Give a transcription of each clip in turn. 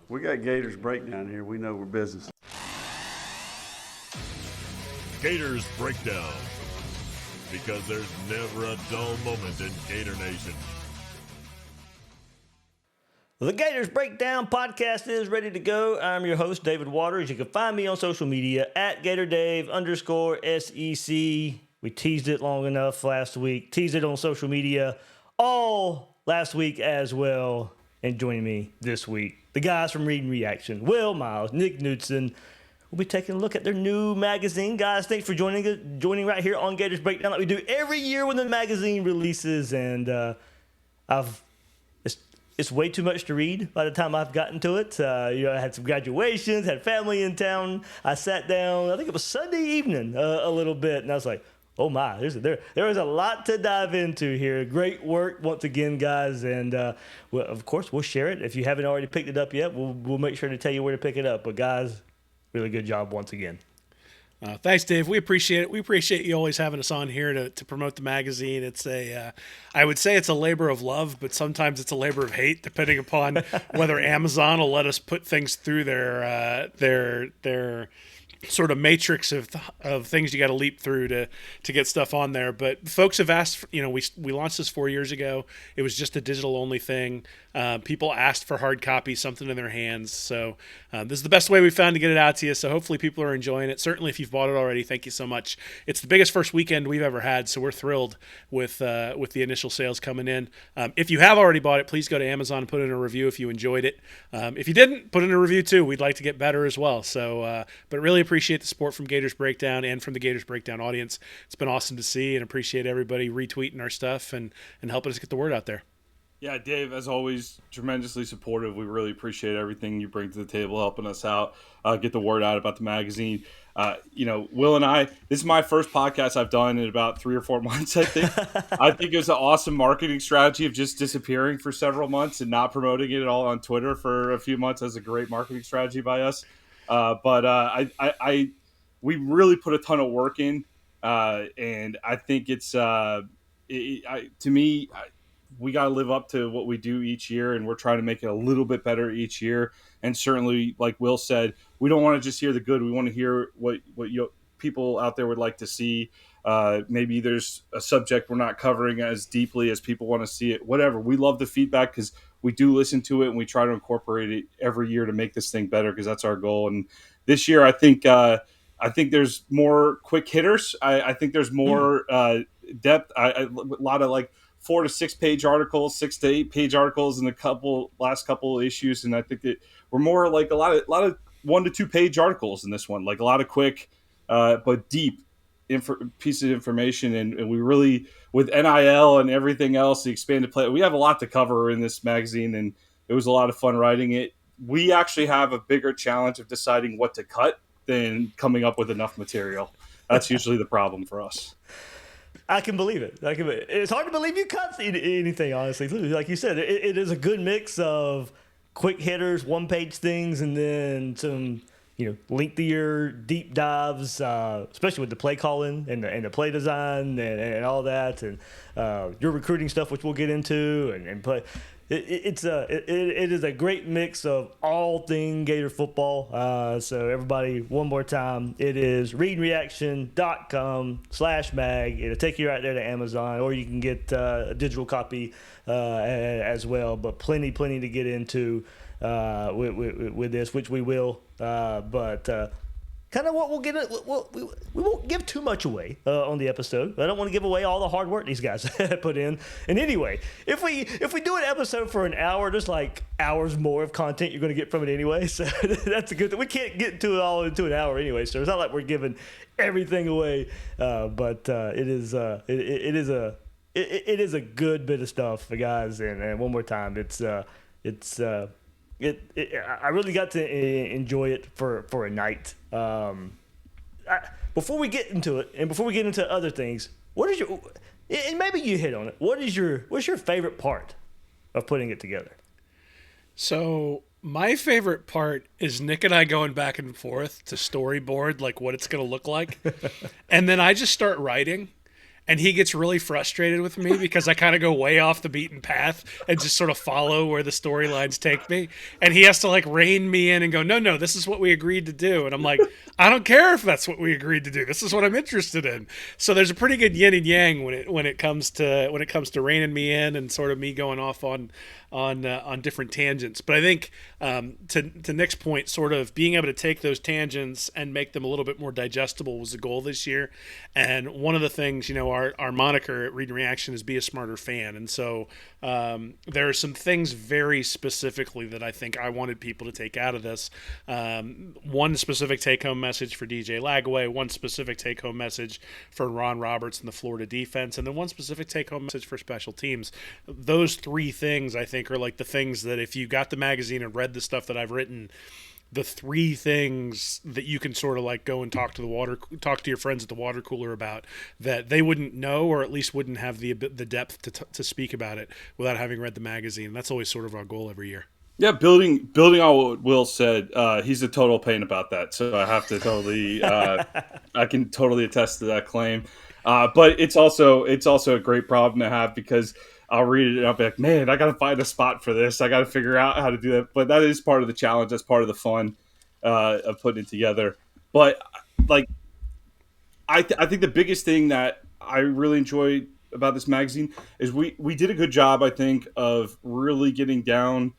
We got Gators Breakdown here. We know we're business. Gators Breakdown, because there's never a dull moment in Gator Nation. The Gators Breakdown podcast is ready to go. I'm your host, David Waters. You can find me on social media at GatorDave_SEC. We teased it long enough last week. Teased it on social media all last week as well. And joining me this week, the guys from Reading Reaction, Will Miles, Nick Knudsen. We'll be taking a look at their new magazine. Guys, thanks for joining right here on Gators Breakdown like we do every year when the magazine releases. And it's way too much to read by the time I've gotten to it. I had some graduations, had family in town. I sat down, I think it was Sunday evening a little bit, and I was like, oh my, there is a lot to dive into here. Great work once again, guys, and of course, we'll share it. If you haven't already picked it up yet, we'll make sure to tell you where to pick it up. But guys, really good job once again. Thanks, Dave. We appreciate it. We appreciate you always having us on here to promote the magazine. It's I would say it's a labor of love, but sometimes it's a labor of hate, depending upon whether Amazon will let us put things through their sort of matrix of things you got to leap through to get stuff on there. But folks have asked, we launched this 4 years ago. It was just a digital only thing. People asked for hard copy, something in their hands. So this is the best way we found to get it out to you. So hopefully people are enjoying it. Certainly if you've bought it already, thank you so much. It's the biggest first weekend we've ever had. So we're thrilled with the initial sales coming in. If you have already bought it, please go to Amazon and put in a review if you enjoyed it. If you didn't, put in a review too. We'd like to get better as well. So, but really appreciate the support from Gators Breakdown and from the Gators Breakdown audience. It's been awesome to see, and appreciate everybody retweeting our stuff and helping us get the word out there. Yeah, Dave, as always, tremendously supportive. We really appreciate everything you bring to the table, helping us out, get the word out about the magazine. Will and I, this is my first podcast I've done in about 3 or 4 months, I think. I think it was an awesome marketing strategy of just disappearing for several months and not promoting it at all on Twitter for a few months. As a great marketing strategy by us. We really put a ton of work in, and I think we got to live up to what we do each year, and we're trying to make it a little bit better each year. And certainly, like Will said, we don't want to just hear the good. We want to hear what people out there would like to see. Maybe there's a subject we're not covering as deeply as people want to see it. Whatever. We love the feedback because we do listen to it, and we try to incorporate it every year to make this thing better, because that's our goal. And this year, I think there's more quick hitters. I think there's more depth. A lot of like 4 to 6 page articles, 6 to 8 page articles in the last couple of issues, and I think that we're more like a lot of 1 to 2 page articles in this one, like a lot of quick but deep pieces of information, and we really, with NIL and everything else, the expanded play, we have a lot to cover in this magazine, and it was a lot of fun writing it. We actually have a bigger challenge of deciding what to cut than coming up with enough material. That's usually the problem for us. I can believe it. It's hard to believe you cut anything, honestly. Like you said, it is a good mix of quick hitters, one-page things, and then some, lengthier deep dives, especially with the play calling and the play design and all that, and your recruiting stuff, which we'll get into, and play. It is a great mix of all thing Gator football. So everybody, one more time, it is readreaction.com/mag. It'll take you right there to Amazon, or you can get a digital copy as well. But plenty to get into with this, which we will. Kind of what we'll get. We won't give too much away on the episode. I don't want to give away all the hard work these guys put in. And anyway, if we do an episode for an hour, there's like hours more of content you're going to get from it anyway. So that's a good thing. We can't get to it all into an hour anyway. So it's not like we're giving everything away. But it is a good bit of stuff, guys. And one more time, I really got to enjoy it for a night. Before we get into it, and before we get into other things, what is your, and maybe you hit on it, what's your favorite part of putting it together? So my favorite part is Nick and I going back and forth to storyboard like what it's going to look like. And then I just start writing. and he gets really frustrated with me because I kind of go way off the beaten path and just sort of follow where the storylines take me. And he has to like rein me in and go, no, this is what we agreed to do. And I'm like, I don't care if that's what we agreed to do. This is what I'm interested in. So there's a pretty good yin and yang when it comes to reining me in and sort of me going off on different tangents. But I think to Nick's point, sort of being able to take those tangents and make them a little bit more digestible was the goal this year. And one of the things, our moniker at Read and Reaction is be a smarter fan. And so there are some things very specifically that I think I wanted people to take out of this. One specific take-home message for DJ Lagway, one specific take-home message for Ron Roberts and the Florida defense, and then one specific take-home message for special teams. Those three things, I think, are like the things that if you got the magazine and read the stuff that I've written, the three things that you can sort of like go and talk to your friends at the water cooler about that they wouldn't know, or at least wouldn't have the depth to speak about it without having read the magazine. That's always sort of our goal every year. Yeah, building on what Will said, he's a total pain about that. So I have to totally, I can totally attest to that claim. But it's also a great problem to have, because I'll read it and I'll be like, man, I got to find a spot for this. I got to figure out how to do that. But that is part of the challenge. That's part of the fun of putting it together. But like, I think the biggest thing that I really enjoy about this magazine is we did a good job, I think, of really getting down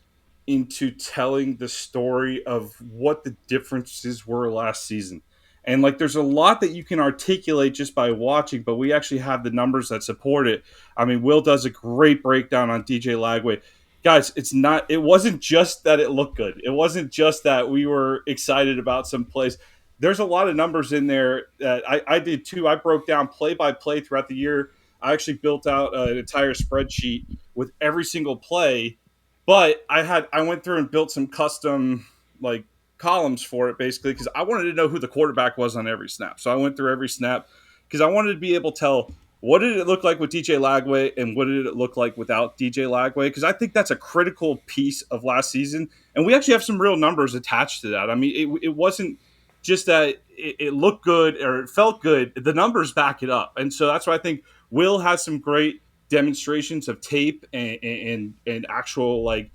into telling the story of what the differences were last season. And like, there's a lot that you can articulate just by watching, but we actually have the numbers that support it. I mean, Will does a great breakdown on DJ Lagway. Guys, it wasn't just that it looked good. It wasn't just that we were excited about some plays. There's a lot of numbers in there that I did too. I broke down play by play throughout the year. I actually built out an entire spreadsheet with every single play. But I went through and built some custom like columns for it, basically, because I wanted to know who the quarterback was on every snap. So I went through every snap because I wanted to be able to tell what did it look like with DJ Lagway and what did it look like without DJ Lagway, because I think that's a critical piece of last season. And we actually have some real numbers attached to that. I mean, it wasn't just that it looked good or it felt good. The numbers back it up. And so that's why I think Will has some great demonstrations of tape and actual like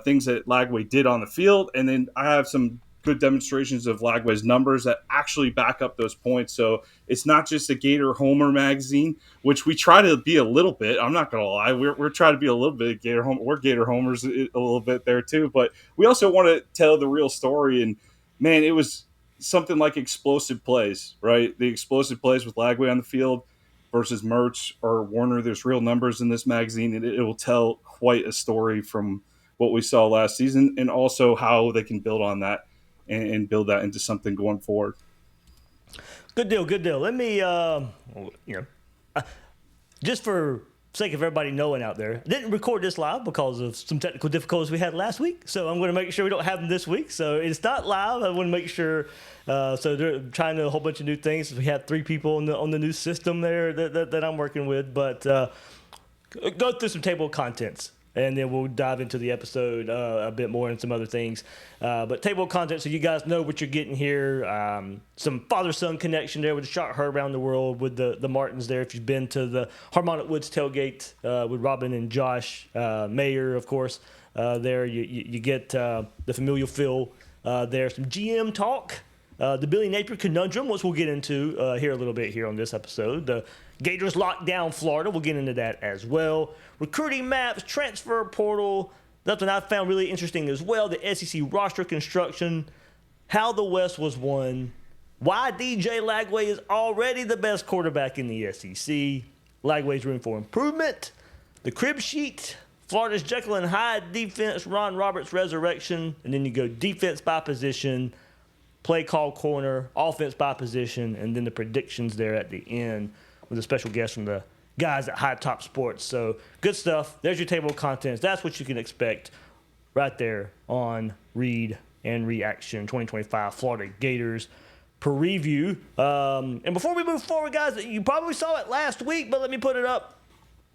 things that Lagway did on the field, and then I have some good demonstrations of Lagway's numbers that actually back up those points. So it's not just a Gator Homer magazine, which we try to be a little bit. I'm not gonna lie, we're trying to be a little bit Gator Homer. We're Gator Homers a little bit there too, but we also want to tell the real story. And man, it was something like explosive plays, right? The explosive plays with Lagway on the field versus Mertz or Warner. There's real numbers in this magazine, and it will tell quite a story from what we saw last season, and also how they can build on that and build that into something going forward. Good deal. Let me, just for sake of everybody knowing out there, I didn't record this live because of some technical difficulties we had last week. So I'm going to make sure we don't have them this week. So it's not live. I want to make sure. So they're trying a whole bunch of new things. We have 3 people on the new system there that I'm working with. But go through some table of contents, and then we'll dive into the episode a bit more and some other things. But table of contents, so you guys know what you're getting here. Some father-son connection there with the shot heard around the world with the Martins there. If you've been to the Harmonic Woods tailgate with Robin and Josh Mayer, of course, there you get the familial feel there. Some GM talk. The Billy Napier Conundrum, which we'll get into here a little bit here on this episode. The Gators locked down Florida. We'll get into that as well. Recruiting maps, transfer portal. That's what I found really interesting as well. The SEC roster construction. How the West was won. Why DJ Lagway is already the best quarterback in the SEC. Lagway's room for improvement. The crib sheet. Florida's Jekyll and Hyde defense. Ron Roberts resurrection. And then you go defense by position. Play call corner, offense by position, and then the predictions there at the end with a special guest from the guys at High Top Sports. So good stuff. There's your table of contents. That's what you can expect right there on Read and Reaction 2025 Florida Gators preview. And before we move forward, guys, you probably saw it last week, but let me put it up.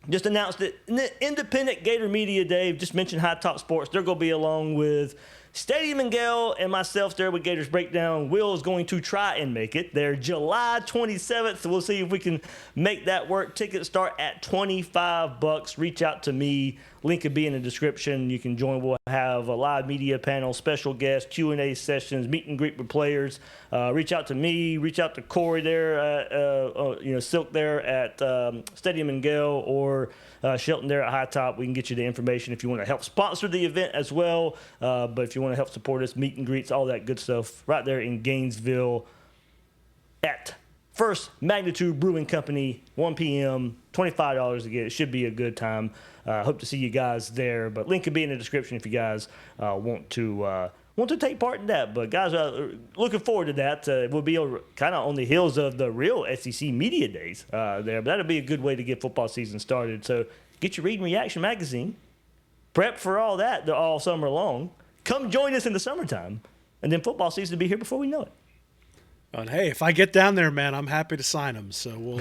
Just announced it. Independent Gator Media Day. Just mentioned High Top Sports. They're going to be along with Stadium and Gale and myself there with Gators Breakdown. Will is going to try and make it. They're July 27th. So we'll see if we can make that work. Tickets start at $25. Reach out to me. Link will be in the description. You can join. We'll have a live media panel, special guests, Q&A sessions, meet and greet with players. Reach out to me. Reach out to Corey there at Silk there at Stadium and Gale, or Shelton there at High Top. We can get you the information if you want to help sponsor the event as well. But if you want to help support us, meet and greets, all that good stuff, right there in Gainesville at First Magnitude Brewing Company, 1 p.m., $25 to get. It should be a good time. Hope to see you guys there. But link will be in the description if you guys want to take part in that. But guys, looking forward to that. We'll be kind of on the heels of the real SEC Media Days there. But that'll be a good way to get football season started. So get your Read and Reaction magazine. Prep for all that all summer long. Come join us in the summertime. And then football season will be here before we know it. And hey, if I get down there, man, I'm happy to sign them. So we'll,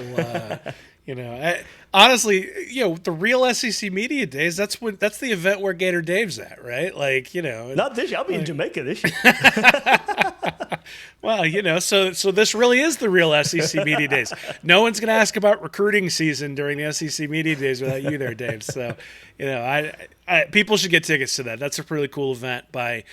honestly, the real SEC Media Days. That's the event where Gator Dave's at, right? Like, not this year. I'll be in Jamaica this year. Well, so this really is the real SEC Media Days. No one's going to ask about recruiting season during the SEC Media Days without you there, Dave. So, people should get tickets to that. That's a really cool event. I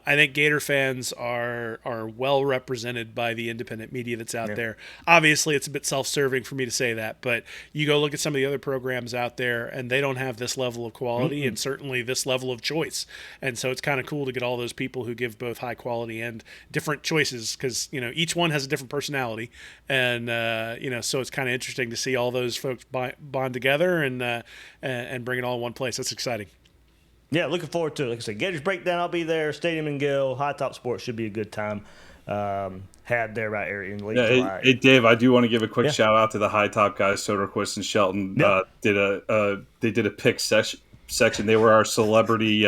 think Gator fans are well represented by the independent media that's out there. Obviously, it's a bit self-serving for me to say that, but you go look at some of the other programs out there, and they don't have this level of quality and certainly this level of choice. And so it's kind of cool to get all those people who give both high quality and different choices, because each one has a different personality, and so it's kind of interesting to see all those folks bond together and bring it all in one place. That's exciting. Yeah, looking forward to it. Like I said, Gators Breakdown, I'll be there. Stadium and Gale, High Top Sports should be a good time. Had there right here in late July. Hey, Dave, I do want to give a quick shout out to the High Top guys. Soderquist and Shelton they did a pick section. They were our celebrity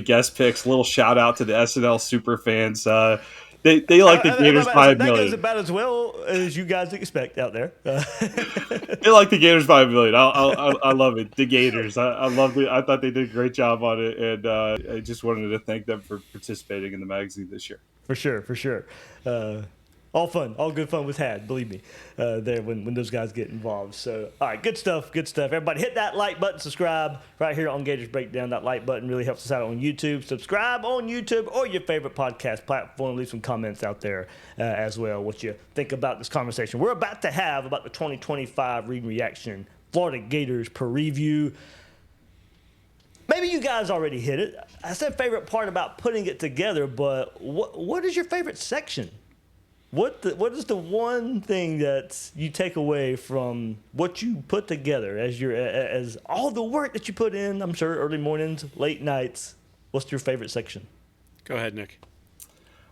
guest picks. Little shout out to the SNL super fans. They like the Gators by a million. That goes about as well as you guys expect out there. They like the Gators by a million. I love it. The Gators. I loved it. I thought they did a great job on it, and I just wanted to thank them for participating in the magazine this year. For sure. All fun, all good fun was had, believe me, there when those guys get involved. So, all right, good stuff. Everybody hit that like button, subscribe right here on Gators Breakdown. That like button really helps us out on YouTube. Subscribe on YouTube or your favorite podcast platform. Leave some comments out there as well, what you think about this conversation we're about to have about the 2025 Read and Reaction Florida Gators preview. Maybe you guys already hit it. I said favorite part about putting it together, but what is your favorite section? What is the one thing that you take away from what you put together as all the work that you put in? I'm sure early mornings, late nights. What's your favorite section? Go ahead, Nick.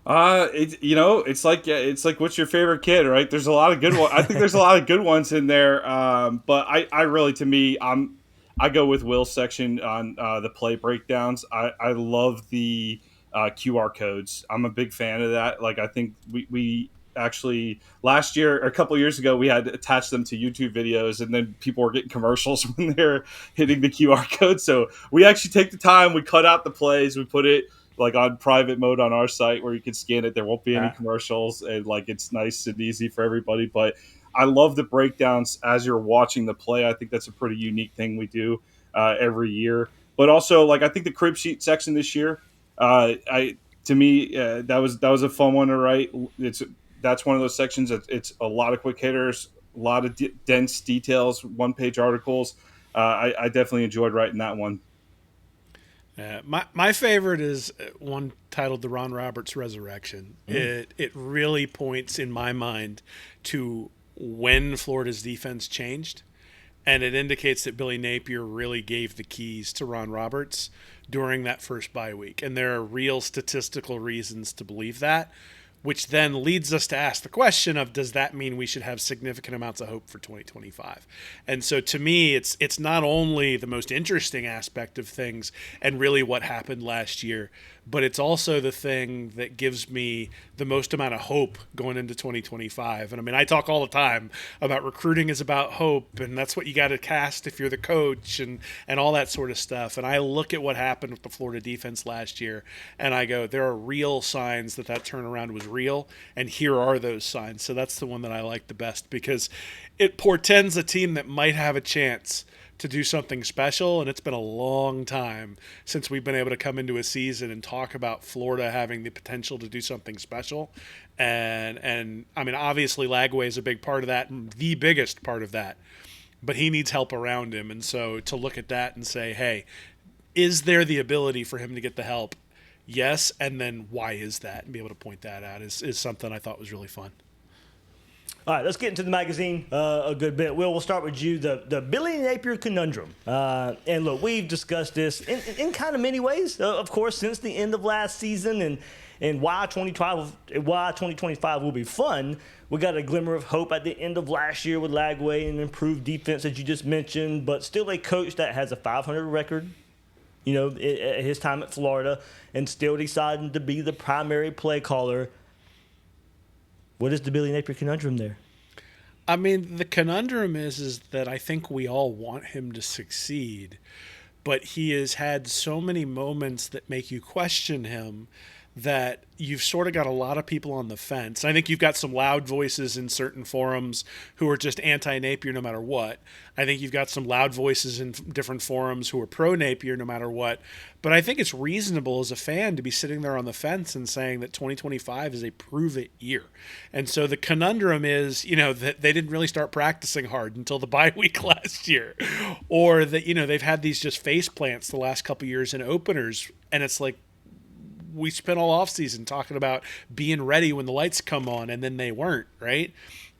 It's like what's your favorite kid, right? There's a lot of good ones. I think there's a lot of good ones in there. But I really, to me, I go with Will's section on the play breakdowns. I love the QR codes. I'm a big fan of that. Like, I think we actually last year or a couple of years ago, we had attached them to YouTube videos, and then people were getting commercials when they're hitting the QR code. So we actually take the time, we cut out the plays, we put it like on private mode on our site where you can scan it. There won't be any commercials, and like it's nice and easy for everybody. But I love the breakdowns as you're watching the play. I think that's a pretty unique thing we do every year. But also, like, I think the crib sheet section this year, that was a fun one to write. That's one of those sections that it's a lot of quick hitters, a lot of dense details, 1-page articles. I definitely enjoyed writing that one. My favorite is one titled "The Ron Roberts Resurrection." It really points in my mind to when Florida's defense changed, and it indicates that Billy Napier really gave the keys to Ron Roberts during that first bye week. And there are real statistical reasons to believe that. which then leads us to ask the question of, does that mean we should have significant amounts of hope for 2025? And so to me, it's not only the most interesting aspect of things and really what happened last year, but it's also the thing that gives me the most amount of hope going into 2025. And I mean, I talk all the time about recruiting is about hope, and that's what you got to cast if you're the coach and all that sort of stuff. And I look at what happened with the Florida defense last year, and I go, there are real signs that turnaround was real, and here are those signs. So that's the one that I like the best, because it portends a team that might have a chance to do something special, and it's been a long time since we've been able to come into a season and talk about Florida having the potential to do something special. And I mean, obviously Lagway is a big part of that, and the biggest part of that, but he needs help around him. And so to look at that and say, hey, is there the ability for him to get the help? Yes. And then why is that? And be able to point that out is something I thought was really fun. All right, let's get into the magazine a good bit. We'll start with you, the Billy Napier Conundrum. And look, we've discussed this in kind of many ways, of course, since the end of last season, and why 2025 will be fun. We got a glimmer of hope at the end of last year with Lagway and improved defense, as you just mentioned, but still a coach that has a 500 record, at his time at Florida, and still deciding to be the primary play caller. What is the Billy Napier conundrum there? I mean, the conundrum is that I think we all want him to succeed, but he has had so many moments that make you question him that you've sort of got a lot of people on the fence. I think you've got some loud voices in certain forums who are just anti-Napier no matter what. I think you've got some loud voices in different forums who are pro-Napier no matter what. But I think it's reasonable as a fan to be sitting there on the fence and saying that 2025 is a prove-it year. And so the conundrum is, that they didn't really start practicing hard until the bye week last year. Or that, they've had these just face plants the last couple years in openers. And it's like, we spent all offseason talking about being ready when the lights come on, and then they weren't, right?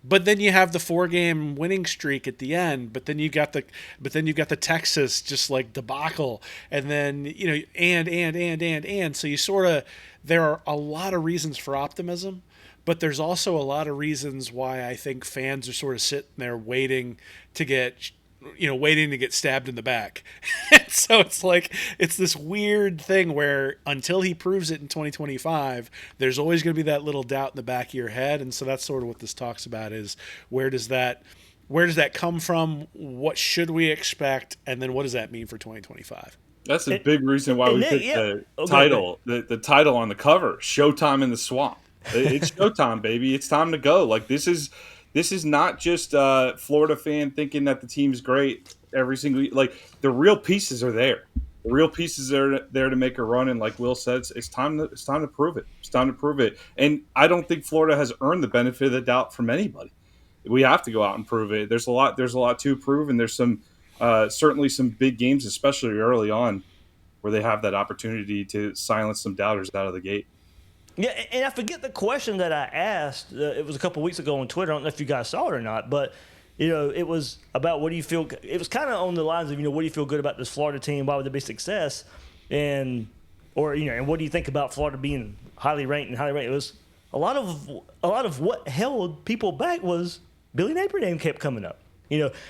But then you have the 4-game winning streak at the end, but then you've got the Texas just like debacle, and then and so you sort of, there are a lot of reasons for optimism, but there's also a lot of reasons why I think fans are sort of sitting there waiting to get stabbed in the back. So it's like, it's this weird thing where until he proves it in 2025, there's always going to be that little doubt in the back of your head. And so that's sort of what this talks about, is where does that come from? What should we expect? And then what does that mean for 2025? That's a big reason why we picked the title, the title on the cover, Showtime in the Swamp. It's showtime, baby. It's time to go. Like, this is not just a Florida fan thinking that the team's great every single – like, the real pieces are there. The real pieces are there to make a run, and like Will said, it's time to prove it. It's time to prove it. And I don't think Florida has earned the benefit of the doubt from anybody. We have to go out and prove it. There's a lot to prove, and there's some certainly some big games, especially early on, where they have that opportunity to silence some doubters out of the gate. Yeah, and I forget the question that I asked. It was a couple weeks ago on Twitter. I don't know if you guys saw it or not, but it was about what do you feel. It was kind of on the lines of what do you feel good about this Florida team? Why would there be success? And what do you think about Florida being highly ranked and highly ranked? It was a lot of what held people back was Billy Napier name kept coming up.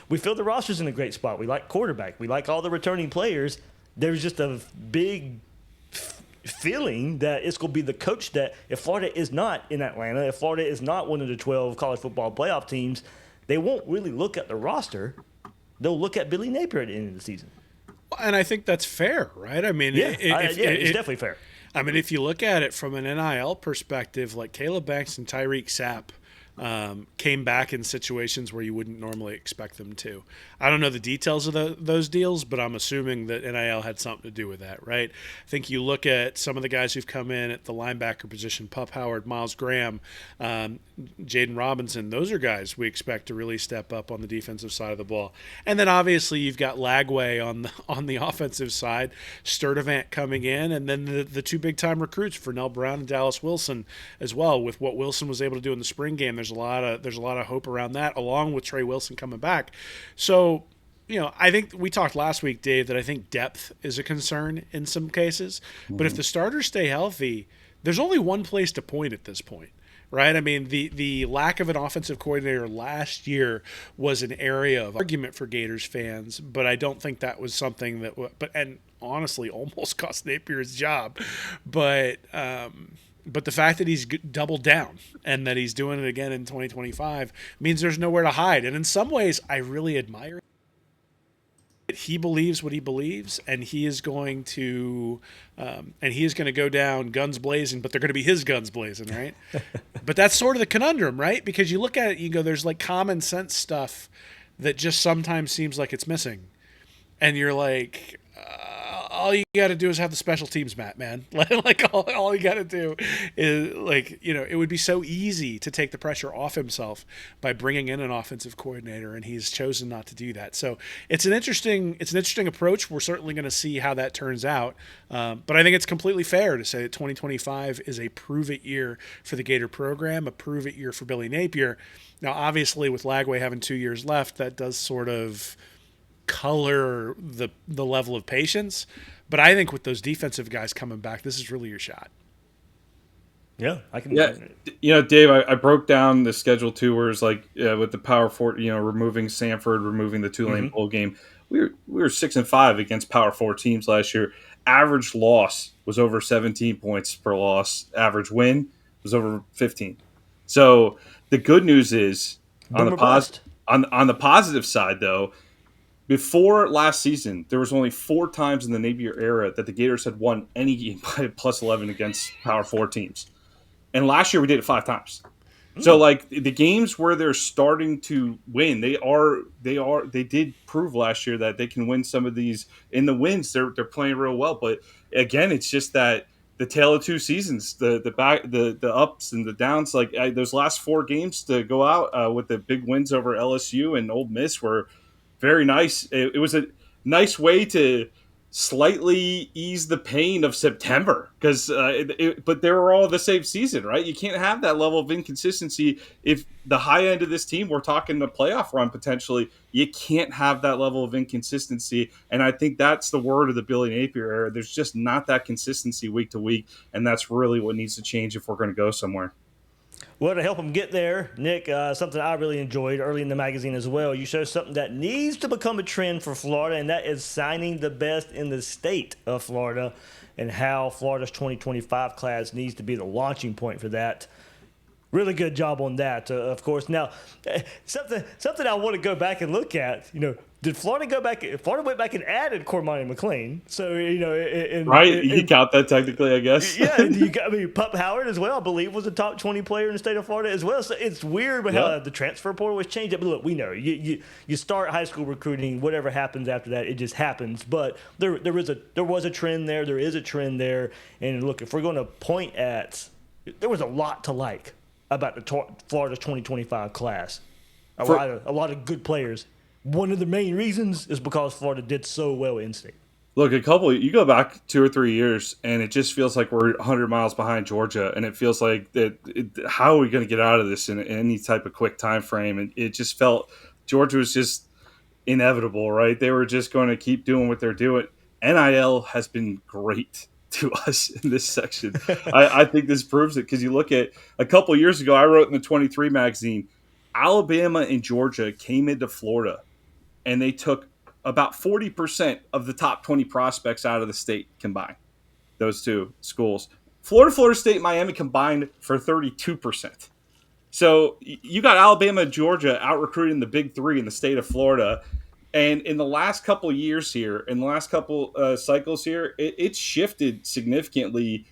We feel the roster's in a great spot. We like quarterback. We like all the returning players. There's just a big feeling that it's going to be the coach that, if Florida is not in Atlanta, if Florida is not one of the 12 college football playoff teams, they won't really look at the roster. They'll look at Billy Napier at the end of the season. And I think that's fair, right? I mean, it's definitely fair. I mean, if you look at it from an NIL perspective, like Caleb Banks and Tyreek Sapp came back in situations where you wouldn't normally expect them to. I don't know the details of those deals, but I'm assuming that NIL had something to do with that, right? I think you look at some of the guys who've come in at the linebacker position, Pup Howard, Miles Graham, Jaden Robinson. Those are guys we expect to really step up on the defensive side of the ball. And then obviously you've got Lagway on the offensive side, Sturdivant coming in, and then the two big-time recruits, Vernell Brown and Dallas Wilson as well. With what Wilson was able to do in the spring game, there's a lot of hope around that, along with Trey Wilson coming back. So, I think we talked last week, Dave, that I think depth is a concern in some cases. Mm-hmm. But if the starters stay healthy, there's only one place to point at this point. right? I mean, the lack of an offensive coordinator last year was an area of argument for Gators fans, but I don't think that was something that and honestly almost cost Napier his job. But the fact that he's doubled down and that he's doing it again in 2025 means there's nowhere to hide. And in some ways, I really admire it. He believes what he believes, and he is going to go down guns blazing, but they're going to be his guns blazing, right? But that's sort of the conundrum, right? Because you look at it, you go, there's like common sense stuff that just sometimes seems like it's missing. And you're like, all you got to do is have the special teams, man. Like all you got to do is it would be so easy to take the pressure off himself by bringing in an offensive coordinator, and he's chosen not to do that. So it's an interesting approach. We're certainly going to see how that turns out. But I think it's completely fair to say that 2025 is a prove-it year for the Gator program, a prove-it year for Billy Napier. Now, obviously, with Lagway having 2 years left, that does sort of color the level of patience, but I think with those defensive guys coming back, this is really your shot. Yeah, I can. Yeah, Dave, I broke down the schedule too, where it's like with the Power Four, removing Sanford, removing the Tulane bowl game. We were 6-5 against Power Four teams last year. Average loss was over 17 points per loss. Average win was over 15. So the good news is on the positive side, though. Before last season, there was only 4 times in the Napier era that the Gators had won any game by plus 11 against Power 4 teams. And last year we did it 5 times. So like the games where they're starting to win, they did prove last year that they can win some of these. In the wins, they're playing real well. But again, it's just that the tale of 2 seasons, the ups and the downs. Like those last 4 games to go out with the big wins over LSU and Ole Miss were very nice. It was a nice way to slightly ease the pain of September because, but they were all the same season, right? You can't have that level of inconsistency. If the high end of this team, we're talking the playoff run potentially, you can't have that level of inconsistency. And I think that's the word of the Billy Napier era. There's just not that consistency week to week. And that's really what needs to change if we're going to go somewhere. Well, to help them get there, Nick, something I really enjoyed early in the magazine as well, you showed something that needs to become a trend for Florida, and that is signing the best in the state of Florida and how Florida's 2025 class needs to be the launching point for that. Really good job on that, of course. Now, something I want to go back and look at, did Florida go back? Florida went back and added Cormani McLean. So, you count that technically, I guess. Yeah, Pup Howard as well, I believe, was a top 20 player in the state of Florida as well. So it's weird how the transfer portal was changed. But look, we know you start high school recruiting, whatever happens after that, it just happens. But there was a trend there. There is a trend there. And look, if we're going to point at, there was a lot to like about the Florida's 2025 class. A lot of good players. One of the main reasons is because Florida did so well in state. Look, you go back 2 or 3 years, and it just feels like we're 100 miles behind Georgia, and it feels like how are we going to get out of this in any type of quick time frame? And it just felt Georgia was just inevitable, right? They were just going to keep doing what they're doing. NIL has been great to us in this section. I think this proves it because you look at a couple years ago, I wrote in the 23 magazine, Alabama and Georgia came into Florida and they took about 40% of the top 20 prospects out of the state combined, those 2 schools. Florida State, Miami combined for 32%. So you got Alabama and Georgia out recruiting the big 3 in the state of Florida. And in the last couple of years here, in the last couple cycles here, it's shifted significantly.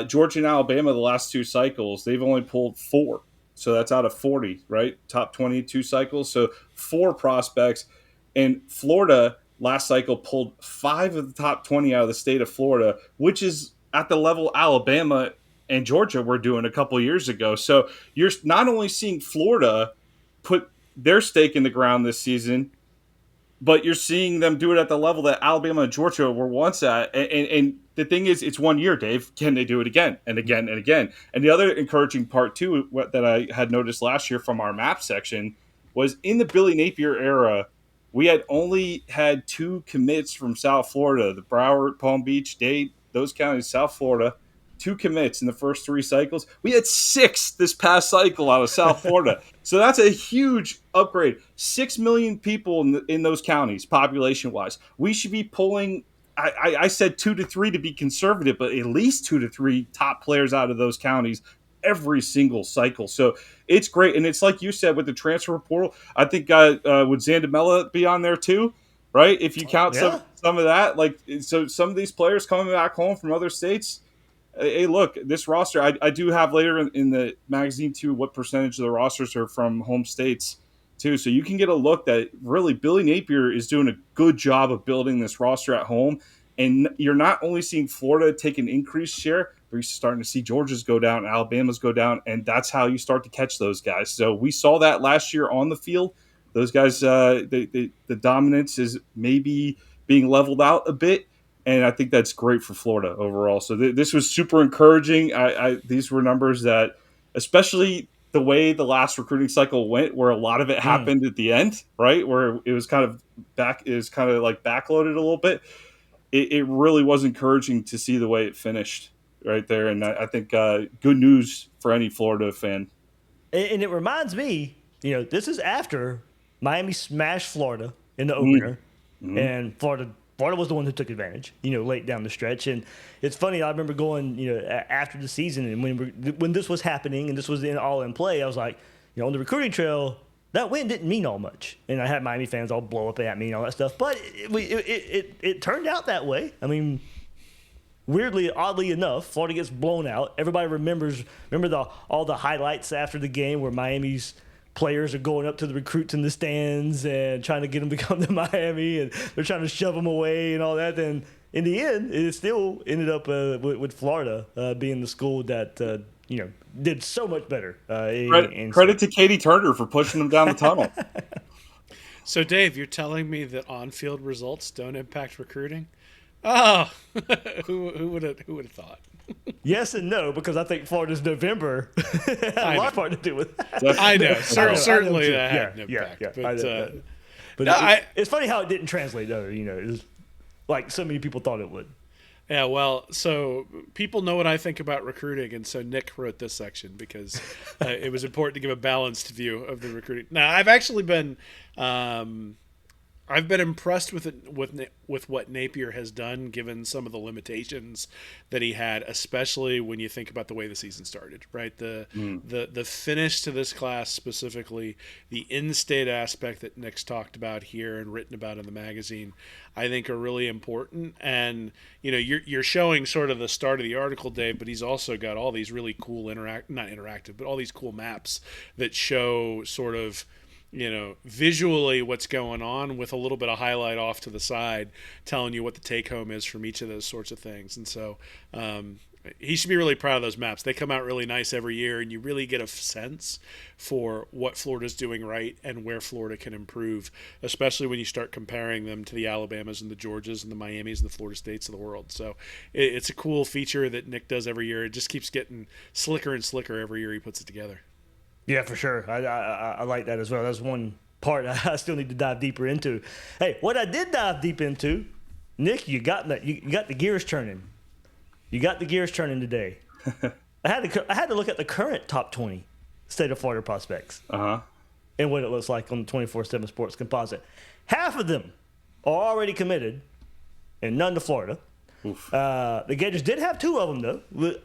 Georgia and Alabama, the last 2 cycles, they've only pulled 4. So that's out of 40, right? Top 22 cycles. So 4 prospects. And Florida last cycle pulled 5 of the top 20 out of the state of Florida, which is at the level Alabama and Georgia were doing a couple of years ago. So you're not only seeing Florida put their stake in the ground this season, but you're seeing them do it at the level that Alabama and Georgia were once at. And the thing is, it's 1 year, Dave. Can they do it again and again and again? And the other encouraging part, too, that I had noticed last year from our map section was in the Billy Napier era, we had only had 2 commits from South Florida, the Broward, Palm Beach, Dade, those counties, South Florida, 2 commits in the first 3 cycles. We had 6 this past cycle out of South Florida. So that's a huge upgrade. 6 million people in those counties, population-wise. We should be pulling, I said 2 to 3 to be conservative, but at least 2 to 3 top players out of those counties every single cycle. So it's great. And it's like you said with the transfer portal, I think would Zandamela be on there too, right? If you count some of that, like, so some of these players coming back home from other states, hey, look, this roster, I do have later in the magazine too what percentage of the rosters are from home states too. So you can get a look that really Billy Napier is doing a good job of building this roster at home. And you're not only seeing Florida take an increased share, but you're starting to see Georgia's go down, Alabama's go down, and that's how you start to catch those guys. So we saw that last year on the field. Those guys, the dominance is maybe being leveled out a bit, and I think that's great for Florida overall. So this was super encouraging. These were numbers that, especially the way the last recruiting cycle went, where a lot of it happened at the end, right, where it was kind of backloaded a little bit. It really was encouraging to see the way it finished right there. And I think good news for any Florida fan. And it reminds me, this is after Miami smashed Florida in the opener, and Florida was the one who took advantage, late down the stretch. And it's funny, I remember going, after the season, and when this was happening and this was all in play, I was like, on the recruiting trail, that win didn't mean all much. And I had Miami fans all blow up at me and all that stuff. But it turned out that way. I mean, oddly enough, Florida gets blown out. Everybody remember all the highlights after the game where Miami's players are going up to the recruits in the stands and trying to get them to come to Miami, and they're trying to shove them away and all that. And in the end, it still ended up with Florida being the school that did so much better. Credit to Katie Turner for pushing them down the tunnel. So, Dave, you're telling me that on-field results don't impact recruiting? Oh, who would have thought? Yes and no, because I think Florida's November had a lot part to do with that. I know. Certainly that had an impact. But it's funny how it didn't translate, though. It was like so many people thought it would. Yeah, well, so people know what I think about recruiting, and so Nick wrote this section because it was important to give a balanced view of the recruiting. Now, I've actually been impressed with what Napier has done, given some of the limitations that he had, especially when you think about the way the season started. Right, the finish to this class specifically, the in-state aspect that Nick's talked about here and written about in the magazine, I think are really important. And you're showing sort of the start of the article, Dave, but he's also got all these really cool all these cool maps that show sort of visually what's going on, with a little bit of highlight off to the side telling you what the take home is from each of those sorts of things. And so he should be really proud of those maps. They come out really nice every year, and you really get a sense for what Florida's doing right and where Florida can improve, especially when you start comparing them to the Alabamas and the Georgias and the Miamis and the Florida States of the world. So it's a cool feature that Nick does every year. It just keeps getting slicker and slicker every year he puts it together. Yeah, for sure. I like that as well. That's one part I still need to dive deeper into. Hey, what I did dive deep into, Nick, you got the gears turning. You got the gears turning today. I had to look at the current top 20 state of Florida prospects and what it looks like on the 24/7 Sports Composite. Half of them are already committed, and none to Florida. The Gators did have 2 of them, though.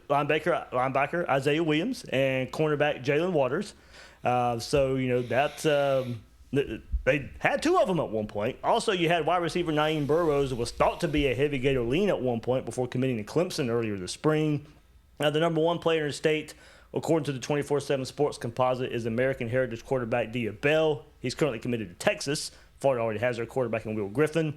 Linebacker Isaiah Williams and cornerback Jalen Waters. They had 2 of them at one point. Also, you had wide receiver Naeem Burrows, who was thought to be a heavy Gator lean at one point before committing to Clemson earlier this spring. The number 1 player in the state, according to the 24/7 Sports Composite, is American Heritage quarterback Dia Bell. He's currently committed to Texas. Florida already has their quarterback in Will Griffin.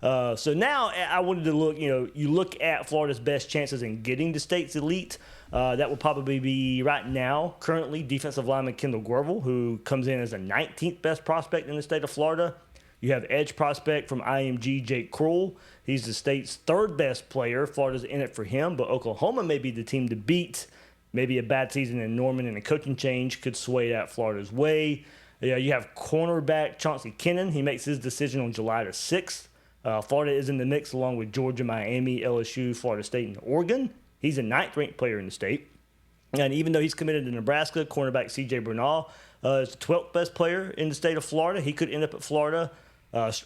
So now I wanted to look, you look at Florida's best chances in getting to state's elite. That would probably be right now, currently, defensive lineman Kendall Gravel, who comes in as the 19th best prospect in the state of Florida. You have edge prospect from IMG, Jake Kroll. He's the state's 3rd best player. Florida's in it for him, but Oklahoma may be the team to beat. Maybe a bad season in Norman and a coaching change could sway that Florida's way. You have cornerback Chauncey Kennan. He makes his decision on July the 6th. Florida is in the mix along with Georgia, Miami, LSU, Florida State, and Oregon. He's a 9th-ranked player in the state. And even though he's committed to Nebraska, cornerback C.J. Bernal is the 12th best player in the state of Florida. He could end up at Florida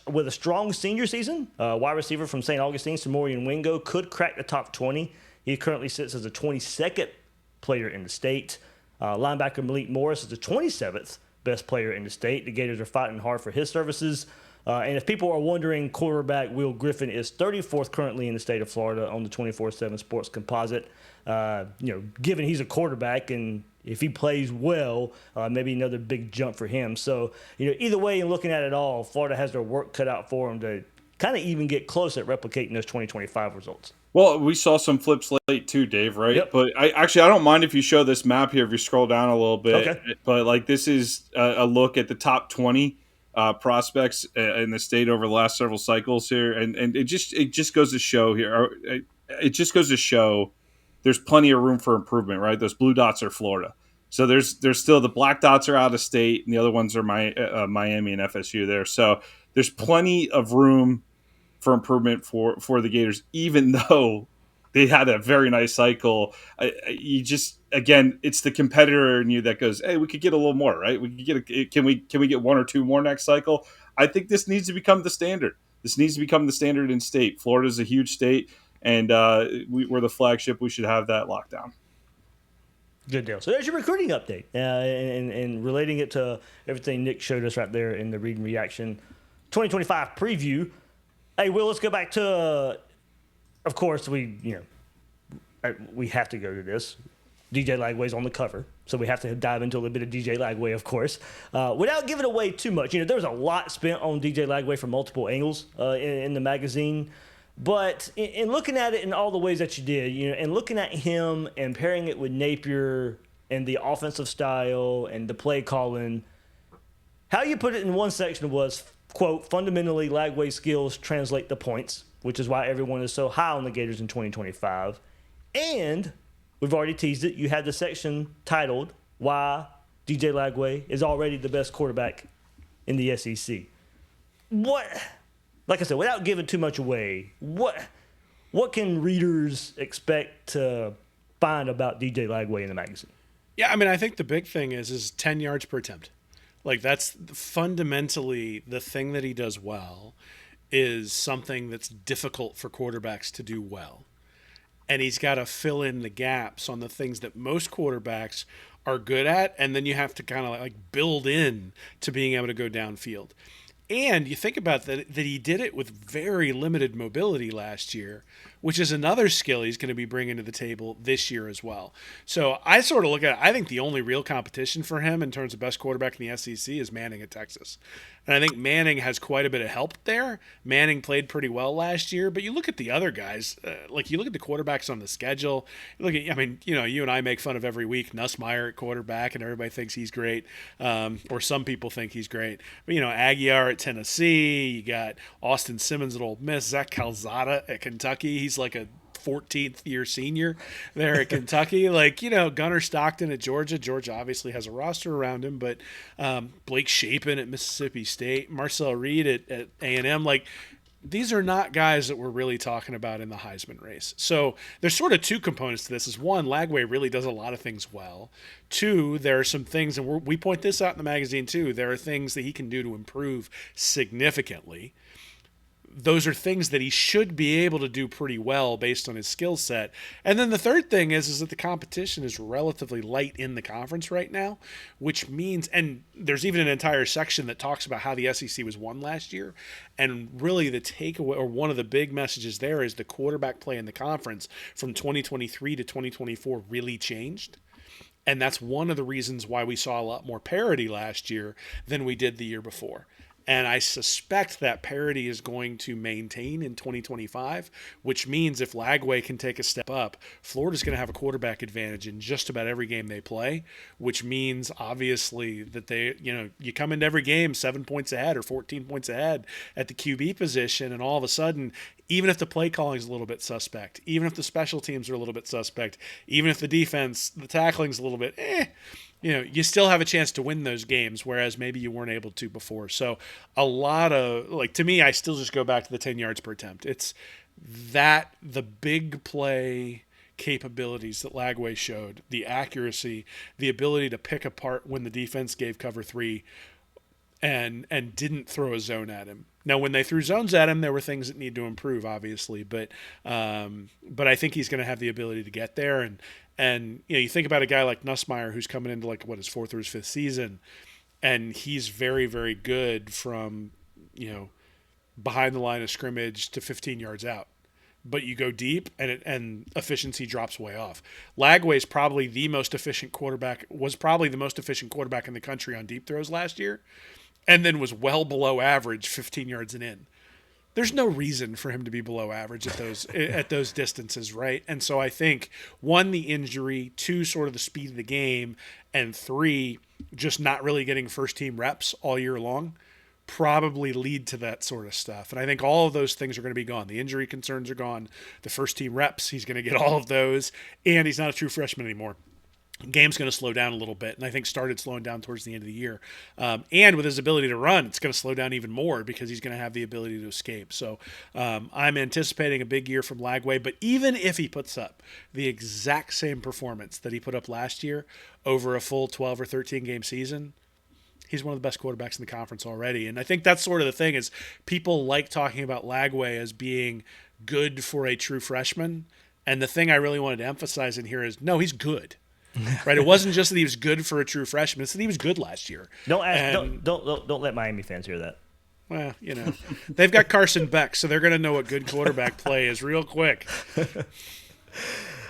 with a strong senior season. Wide receiver from St. Augustine, Samorian Wingo, could crack the top 20. He currently sits as the 22nd player in the state. Linebacker Malik Morris is the 27th best player in the state. The Gators are fighting hard for his services. And if people are wondering, quarterback Will Griffin is 34th currently in the state of Florida on the 24/7 Sports Composite. Given he's a quarterback and if he plays well, maybe another big jump for him. So, either way, in looking at it all, Florida has their work cut out for them to kind of even get close at replicating those 2025 results. Well, we saw some flips late too, Dave, right? Yep. But I don't mind if you show this map here, if you scroll down a little bit. Okay. But this is a look at the top 20 prospects in the state over the last several cycles here. And it just goes to show here. It just goes to show there's plenty of room for improvement, right? Those blue dots are Florida. So there's still the black dots are out of state, and the other ones are Miami and FSU there. So there's plenty of room for improvement for the Gators, even though they had a very nice cycle. It's the competitor in you that goes, hey, we could get a little more, right? We could can we get one or two more next cycle? I think this needs to become the standard. This needs to become the standard in state. Florida's a huge state, and we're the flagship. We should have that locked down. Good deal. So there's your recruiting update, and relating it to everything Nick showed us right there in the read and reaction 2025 preview. Hey, Will, let's go back to, of course, we have to go to this. DJ Lagway's on the cover, so we have to dive into a little bit of DJ Lagway, of course. Without giving away too much, there was a lot spent on DJ Lagway from multiple angles in the magazine. But in looking at it in all the ways that you did, and looking at him and pairing it with Napier and the offensive style and the play calling, how you put it in one section was, quote, fundamentally Lagway's skills translate to points, which is why everyone is so high on the Gators in 2025. And we've already teased it. You had the section titled Why DJ Lagway is Already the Best Quarterback in the SEC. Like I said, without giving too much away, what can readers expect to find about DJ Lagway in the magazine? Yeah, I think the big thing is 10 yards per attempt. Like, that's fundamentally the thing that he does well, is something that's difficult for quarterbacks to do well. And he's got to fill in the gaps on the things that most quarterbacks are good at, and then you have to kind of build in to being able to go downfield. And you think about that he did it with very limited mobility last year, which is another skill he's going to be bringing to the table this year as well. So I sort of look at it, I think the only real competition for him in terms of best quarterback in the SEC is Manning at Texas. And I think Manning has quite a bit of help there. Manning played pretty well last year, but you look at the other guys, you look at the quarterbacks on the schedule. You look at, you and I make fun of every week Nussmeier at quarterback, and everybody thinks he's great, or some people think he's great. But Aguiar at Tennessee, you got Austin Simmons at Ole Miss, Zach Calzada at Kentucky. He's like a 14th year senior there at Kentucky. Gunnar Stockton at Georgia. Georgia obviously has a roster around him, but Blake Shapen at Mississippi State, Marcel Reed at A&M. These are not guys that we're really talking about in the Heisman race. So there's sort of two components to this. Is one, Lagway really does a lot of things well. Two, there are some things, and we point this out in the magazine too, there are things that he can do to improve significantly. Those are things that he should be able to do pretty well based on his skill set. And then the third thing is that the competition is relatively light in the conference right now, which means, and there's even an entire section that talks about how the SEC was won last year. And really the takeaway, or one of the big messages there, is the quarterback play in the conference from 2023 to 2024 really changed. And that's one of the reasons why we saw a lot more parity last year than we did the year before. And I suspect that parity is going to maintain in 2025, which means if Lagway can take a step up, Florida's going to have a quarterback advantage in just about every game they play, which means obviously that you come into every game 7 points ahead or 14 points ahead at the QB position, and all of a sudden, even if the play calling is a little bit suspect, even if the special teams are a little bit suspect, even if the defense, the tackling is a little bit you still have a chance to win those games, whereas maybe you weren't able to before. So a lot of, to me, I still just go back to the 10 yards per attempt. It's that the big play capabilities that Lagway showed, the accuracy, the ability to pick apart when the defense gave cover 3 and didn't throw a zone at him. Now, when they threw zones at him, there were things that need to improve, obviously, but I think he's going to have the ability to get there. And you think about a guy like Nussmeier, who's coming into his 4th or his 5th season, and he's very, very good from behind the line of scrimmage to 15 yards out. But you go deep, and efficiency drops way off. Lagway is probably the most efficient quarterback. Was probably the most efficient quarterback in the country on deep throws last year, and then was well below average 15 yards and in. There's no reason for him to be below average at those distances, right? And so I think 1, the injury, 2, sort of the speed of the game, and 3, just not really getting first team reps all year long probably lead to that sort of stuff. And I think all of those things are going to be gone. The injury concerns are gone. The first team reps, he's going to get all of those, and he's not a true freshman anymore. Game's going to slow down a little bit, and I think started slowing down towards the end of the year. And with his ability to run, it's going to slow down even more because he's going to have the ability to escape. So I'm anticipating a big year from Lagway, but even if he puts up the exact same performance that he put up last year over a full 12 or 13 game season, he's one of the best quarterbacks in the conference already. And I think that's sort of the thing is people like talking about Lagway as being good for a true freshman. And the thing I really wanted to emphasize in here is, no, he's good. Right? It wasn't just that he was good for a true freshman. It's that he was good last year. Don't let Miami fans hear that. Well, they've got Carson Beck, so they're going to know what good quarterback play is real quick.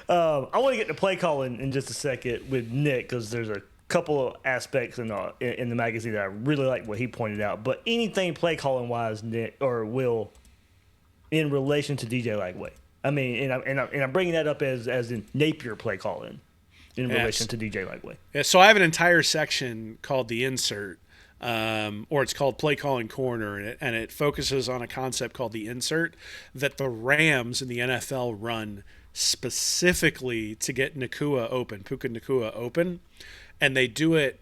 I want to get to play calling in just a second with Nick because there's a couple of aspects in the magazine that I really like what he pointed out. But anything play calling wise, Nick or Will, in relation to DJ Lagway. I mean, and I'm bringing that up as in Napier play calling in relation to DJ Lagway. Yeah, so I have an entire section called the insert, or it's called Play Calling Corner, and it focuses on a concept called the insert that the Rams in the NFL run specifically to get Puka Nacua open, and they do it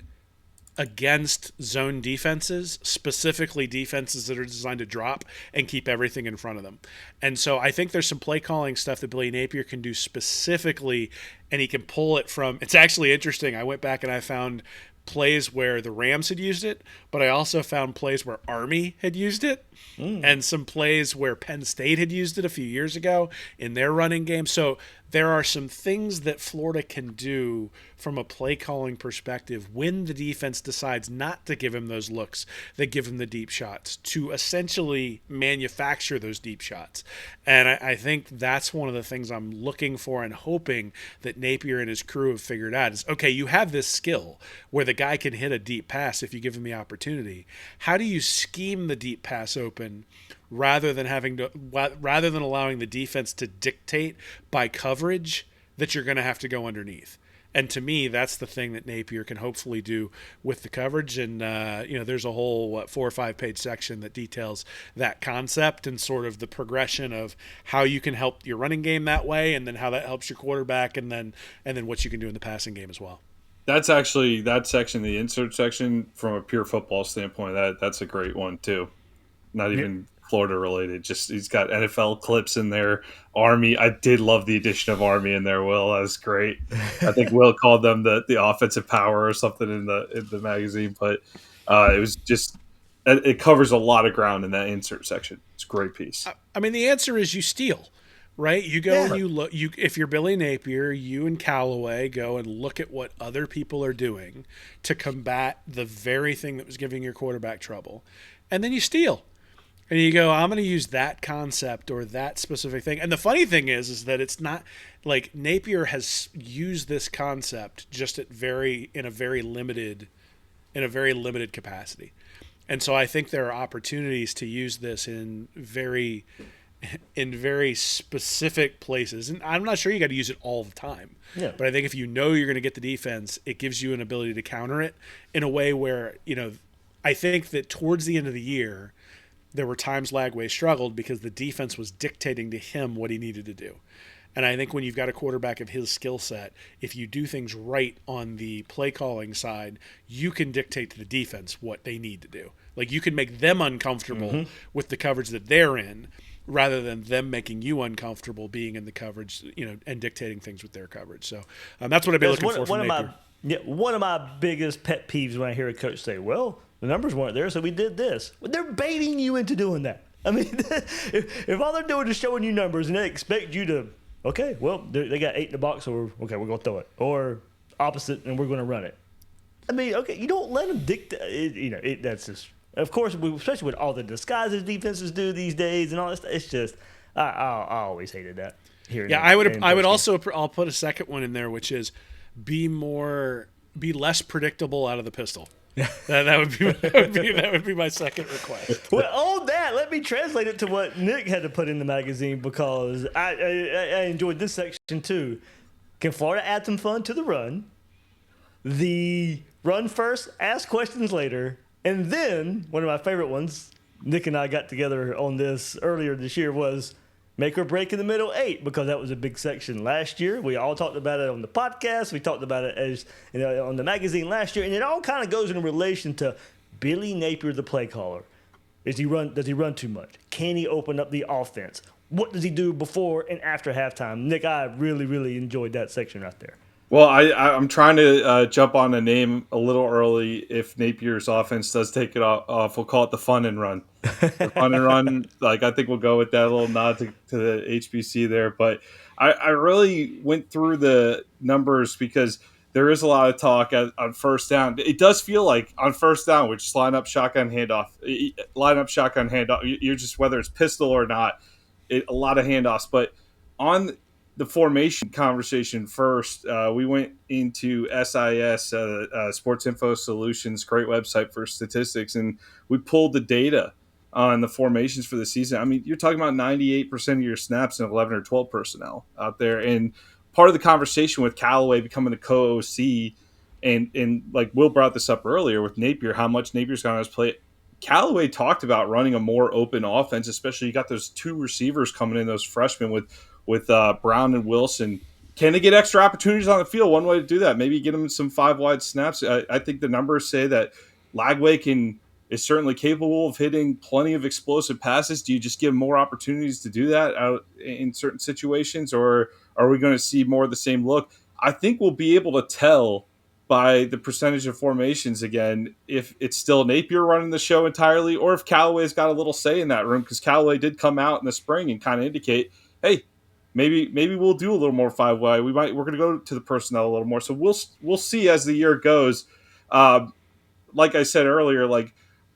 against zone defenses, specifically defenses that are designed to drop and keep everything in front of them. And so I think there's some play calling stuff that Billy Napier can do specifically, and he can pull it from – it's actually interesting. I went back and I found plays where the Rams had used it, but I also found plays where Army had used it and some plays where Penn State had used it a few years ago in their running game. So there are some things that Florida can do from a play calling perspective when the defense decides not to give him those looks that give him the deep shots to essentially manufacture those deep shots. And I think that's one of the things I'm looking for and hoping that Napier and his crew have figured out is, okay, you have this skill where the guy can hit a deep pass if you give him the opportunity. How do you scheme the deep pass open rather than allowing the defense to dictate by coverage that you're going to have to go underneath? And to me, that's the thing that Napier can hopefully do with the coverage. And, there's a whole 4 or 5 page section that details that concept and sort of the progression of how you can help your running game that way, and then how that helps your quarterback, and then what you can do in the passing game as well. That's actually that section, the insert section, from a pure football standpoint. That's a great one too. Not even Florida related. Just he's got NFL clips in there. Army. I did love the addition of Army in there. Will, that was great. I think Will called them the offensive power or something in the magazine. But it was just it covers a lot of ground in that insert section. It's a great piece. I mean, the answer is you steal. Right? You go and you look. If you're Billy Napier, you and Callaway go and look at what other people are doing to combat the very thing that was giving your quarterback trouble, and then you steal. And you go, I'm going to use that concept or that specific thing. And the funny thing is that it's not like Napier has used this concept just in a very limited capacity. And so I think there are opportunities to use this in very specific places. And I'm not sure you got to use it all the time. Yeah. But I think if you know you're going to get the defense, it gives you an ability to counter it in a way where, I think that towards the end of the year, there were times Lagway struggled because the defense was dictating to him what he needed to do. And I think when you've got a quarterback of his skill set, if you do things right on the play calling side, you can dictate to the defense what they need to do. Like you can make them uncomfortable with the coverage that they're in, rather than them making you uncomfortable being in the coverage, and dictating things with their coverage. So that's what I've been looking for from Napier. One of my biggest pet peeves when I hear a coach say, well, the numbers weren't there, so we did this. Well, they're baiting you into doing that. I mean, if all they're doing is showing you numbers and they expect you to, okay, well, they got 8 in the box, or okay, we're going to throw it. Or opposite, and we're going to run it. I mean, okay, you don't let them dictate. That's just, of course, especially with all the disguises defenses do these days and all that stuff. It's just, I always hated that. I'll put a second one in there, which is be less predictable out of the pistol. that would be my second request. Well, on that, let me translate it to what Nick had to put in the magazine, because I enjoyed this section too. Can Florida add some fun to the run? The run first, ask questions later, and then one of my favorite ones, Nick and I got together on this earlier this year, was make or break in the middle 8, because that was a big section last year. We all talked about it on the podcast. We talked about it as on the magazine last year, and it all kind of goes in relation to Billy Napier, the play caller. Does he run too much? Can he open up the offense? What does he do before and after halftime? Nick, I really, really enjoyed that section right there. Well, I'm trying to jump on a name a little early. If Napier's offense does take it off, we'll call it the fun and run. The fun and run, I think we'll go with that little nod to the HBC there. But I really went through the numbers because there is a lot of talk on first down. It does feel like on first down, we just line up shotgun handoff. You're just, whether it's pistol or not, a lot of handoffs. But on the formation conversation first, we went into SIS, Sports Info Solutions, great website for statistics, and we pulled the data on the formations for the season. I mean, you're talking about 98% of your snaps in 11 or 12 personnel out there. And part of the conversation with Callaway becoming a co-OC, and like Will brought this up earlier with Napier, how much Napier's gone on his play. Callaway talked about running a more open offense, especially you got those 2 receivers coming in, those freshmen with Brown and Wilson. Can they get extra opportunities on the field? One way to do that, maybe get them some 5 wide snaps. I think the numbers say that Lagway is certainly capable of hitting plenty of explosive passes. Do you just give more opportunities to do that out in certain situations, or are we going to see more of the same look? I think we'll be able to tell by the percentage of formations again if it's still Napier running the show entirely, or if Callaway's got a little say in that room, because Callaway did come out in the spring and kind of indicate, hey, maybe we'll do a little more 5 wide. We're going to go to the personnel a little more. So we'll see as the year goes. Like I said earlier,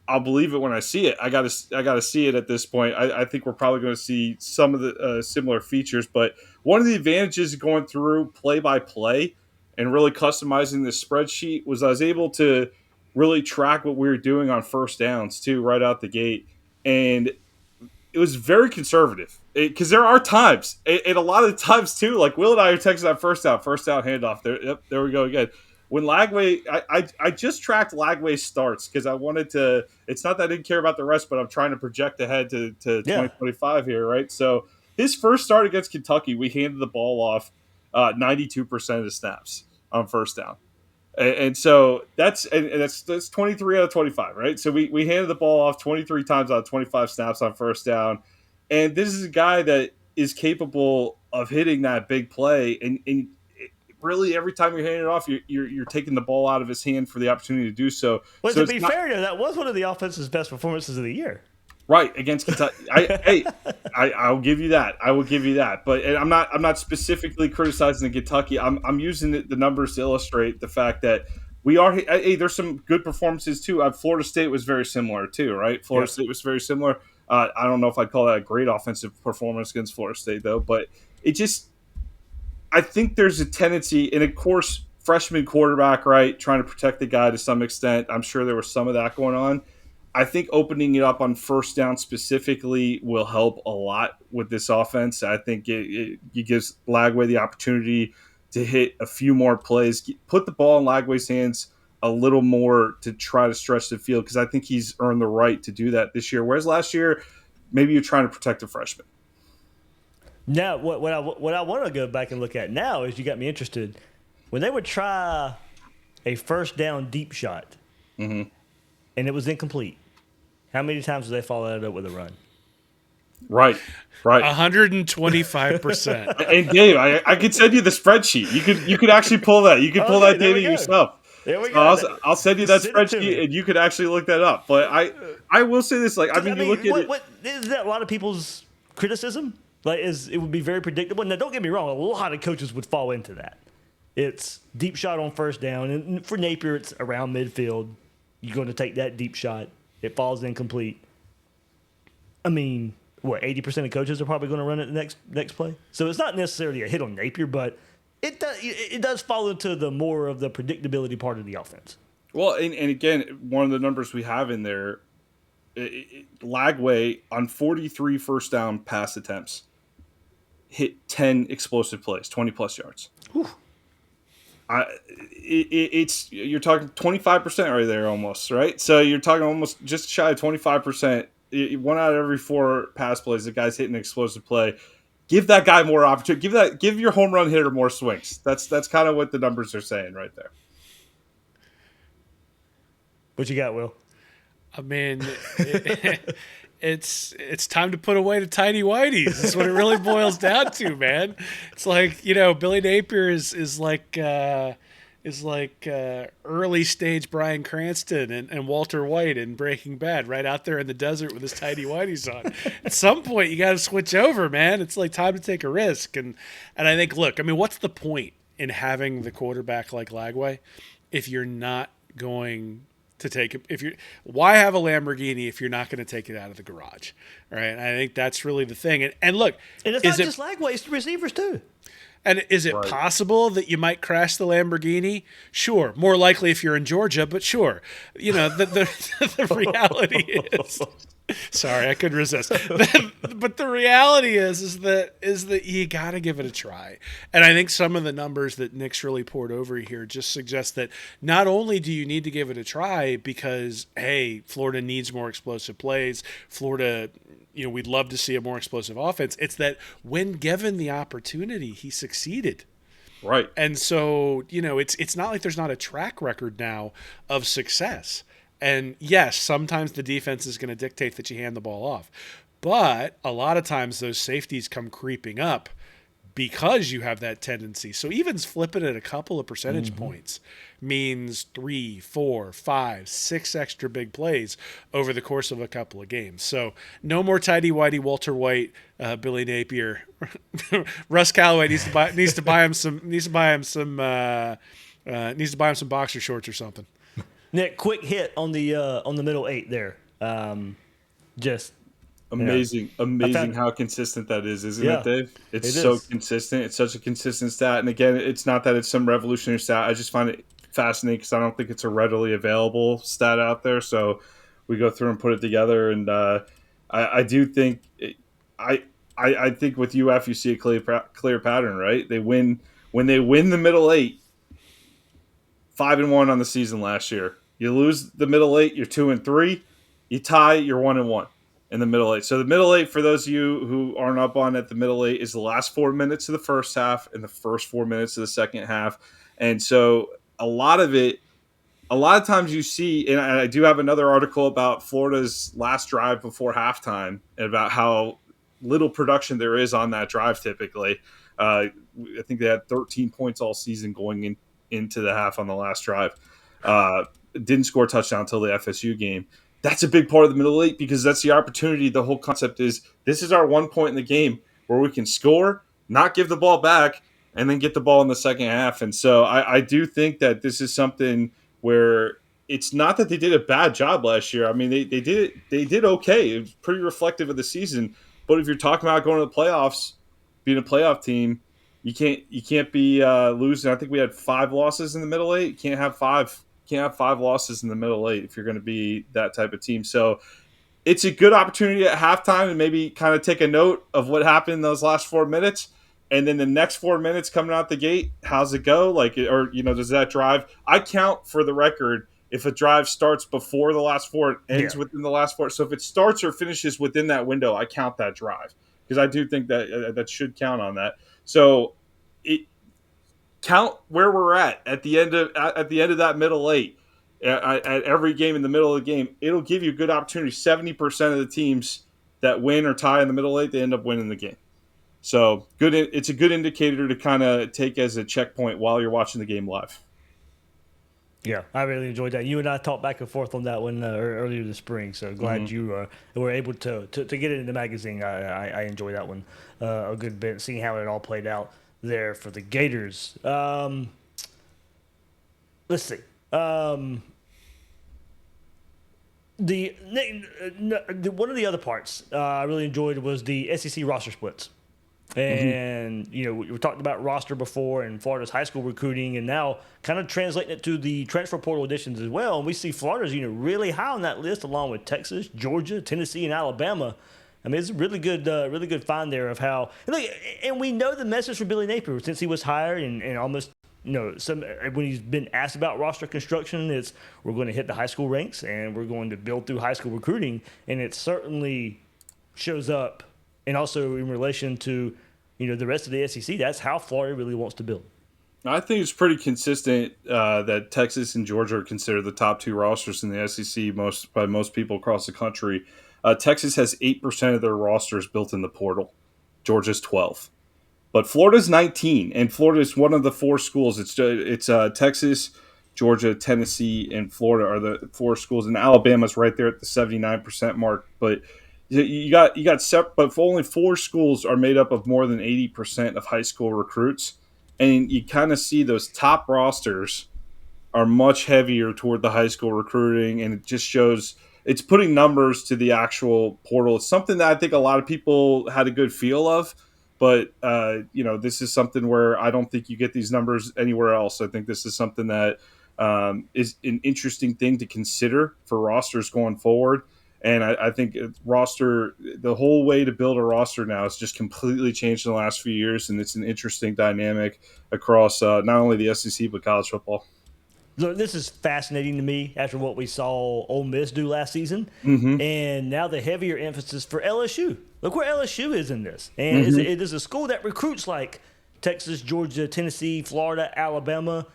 I'll believe it when I see it. I gotta see it at this point. I think we're probably going to see some of the similar features. But one of the advantages of going through play by play and really customizing this spreadsheet was I was able to really track what we were doing on first downs too, right out the gate, and it was very conservative, because there are times, and a lot of the times too, like Will and I are texting on first down handoff. There we go again. When Lagway, I just tracked Lagway starts because I wanted to. It's not that I didn't care about the rest, but I'm trying to project ahead to 2025 here, right? So his first start against Kentucky, we handed the ball off 92% of the snaps on first down, and so that's 23 out of 25, right? So we handed the ball off 23 times out of 25 snaps on first down, and this is a guy that is capable of hitting that big play, and really every time you're handing it off, you're taking the ball out of his hand for the opportunity to do so. Well, so to be fair, that was one of the offense's best performances of the year. Right, against Kentucky. I'll give you that. I will give you that. But I'm not specifically criticizing Kentucky. I'm using the numbers to illustrate the fact that we are. Hey, there's some good performances too. Florida State was very similar too, right? Florida State was very similar. I don't know if I'd call that a great offensive performance against Florida State though, but it just. I think there's a tendency, and of course, freshman quarterback, right, trying to protect the guy to some extent. I'm sure there was some of that going on. I think opening it up on first down specifically will help a lot with this offense. I think it gives Lagway the opportunity to hit a few more plays, put the ball in Lagway's hands a little more to try to stretch the field, because I think he's earned the right to do that this year. Whereas last year, maybe you're trying to protect a freshman. Now, what I want to go back and look at now is, you got me interested. When they would try a first down deep shot, and it was incomplete, how many times did they follow that up with a run? Right. Right. 125%. And Dave, I could send you the spreadsheet. You could actually pull that. You could pull Okay, that there data we go. yourself. There we So go. I'll send you that Send it to spreadsheet, me. and you could actually look that up. But I will say this: like, I mean, you look at it. What is that? A lot of people's criticism, like, is it would be very predictable. Now, don't get me wrong; a lot of coaches would fall into that. It's deep shot on first down, and for Napier, it's around midfield. You're going to take that deep shot. It falls incomplete. I mean, what 80% of coaches are probably going to run it the next play. So it's not necessarily a hit on Napier, but it does fall into the more of the predictability part of the offense. Well, and again, one of the numbers we have in there, Lagway on 43 first down pass attempts hit 10 explosive plays, 20 plus yards. It's you're talking 25% right there almost, right? So you're talking almost just shy of 25%. One out of every 4 pass plays, the guy's hitting an explosive play. Give that guy more opportunity. Give your home run hitter more swings. That's kind of what the numbers are saying right there. What you got, Will? I mean, it's time to put away the tidy whities. That's what it really boils down to, man. It's like, Billy Napier is like early stage Bryan Cranston and Walter White in Breaking Bad, right out there in the desert with his tidy whities on. At some point, you got to switch over, man. It's like time to take a risk. And I think, look, I mean, what's the point in having the quarterback like Lagway if you're not going to take it? Why have a Lamborghini if you're not going to take it out of the garage, right? I think that's really the thing. And look, And it's not just Lagway, it's the receivers too. And is it possible that you might crash the Lamborghini? Sure. More likely if you're in Georgia, but sure. The reality is. Sorry, I couldn't resist. But the reality is that you got to give it a try. And I think some of the numbers that Nick's really poured over here just suggest that not only do you need to give it a try because, hey, Florida needs more explosive plays. Florida, we'd love to see a more explosive offense. It's that when given the opportunity, he succeeded. Right. And so, it's not like there's not a track record now of success. And yes, sometimes the defense is going to dictate that you hand the ball off. But a lot of times those safeties come creeping up because you have that tendency. So even flipping it a couple of percentage points means 3, 4, 5, 6 extra big plays over the course of a couple of games. So no more tidy whitey Walter White, Billy Napier. Russ Callaway needs to buy him some boxer shorts or something. Nick, quick hit on the middle 8 there. Just amazing how consistent that is, isn't it, Dave? It's consistent. It's such a consistent stat. And again, it's not that it's some revolutionary stat. I just find it fascinating because I don't think it's a readily available stat out there. So we go through and put it together. And I do think I think with UF you see a clear pattern, right? When they win the middle 8. 5-1 on the season last year. You lose the middle 8, you're 2-3. You tie, you're 1-1 in the middle 8. So the middle 8, for those of you who aren't up on it, the middle 8 is the last 4 minutes of the first half and the first 4 minutes of the second half. And so a lot of times you see, and I do have another article about Florida's last drive before halftime and about how little production there is on that drive typically. I think they had 13 points all season going into the half on the last drive. Didn't score a touchdown until the FSU game. That's a big part of the middle 8 because that's the opportunity. The whole concept is this is our one point in the game where we can score, not give the ball back, and then get the ball in the second half. And so I do think that this is something where it's not that they did a bad job last year. I mean, they did okay. It was pretty reflective of the season. But if you're talking about going to the playoffs, being a playoff team, you can't be losing. I think we had 5 losses in the middle 8. You can't have 5 losses in the middle 8 if you're going to be that type of team. So it's a good opportunity at halftime and maybe kind of take a note of what happened in those last 4 minutes. And then the next 4 minutes coming out the gate, how's it go? Does that drive? I count for the record if a drive starts before the last 4 and ends within the last 4. So if it starts or finishes within that window, I count that drive because I do think that should count on that. So count where we're at the end of that middle 8 at every game in the middle of the game. It'll give you a good opportunity. 70% of the teams that win or tie in the middle eight, they end up winning the game. So good. It's a good indicator to kind of take as a checkpoint while you're watching the game live. Yeah, I really enjoyed that. You and I talked back and forth on that one earlier this spring, so glad you were able to get it in the magazine. I enjoyed that one a good bit, seeing how it all played out there for the Gators. Let's see. One of the other parts I really enjoyed was the SEC roster splits. And, we talked about roster before and Florida's high school recruiting, and now kind of translating it to the transfer portal additions as well. And we see Florida's, really high on that list, along with Texas, Georgia, Tennessee, and Alabama. I mean, it's a really good find there of how. And we know the message from Billy Napier since he was hired and almost, when he's been asked about roster construction, it's we're going to hit the high school ranks and we're going to build through high school recruiting. And it certainly shows up. And also in relation to, the rest of the SEC, that's how Florida really wants to build. I think it's pretty consistent that Texas and Georgia are considered the top two rosters in the SEC by most people across the country. Texas has 8% of their rosters built in the portal. Georgia's 12%. But Florida's 19%, and Florida is one of the four schools. It's Texas, Georgia, Tennessee, and Florida are the four schools, and Alabama's right there at the 79% mark. But you got but only four schools are made up of more than 80% of high school recruits, and you kind of see those top rosters are much heavier toward the high school recruiting, and it just shows it's putting numbers to the actual portal. It's something that I think a lot of people had a good feel of, but this is something where I don't think you get these numbers anywhere else. I think this is something that is an interesting thing to consider for rosters going forward. And I think the whole way to build a roster now has just completely changed in the last few years, and it's an interesting dynamic across not only the SEC but college football. Look, this is fascinating to me after what we saw Ole Miss do last season, and now the heavier emphasis for LSU. Look where LSU is in this, and it is a school that recruits like Texas, Georgia, Tennessee, Florida, Alabama.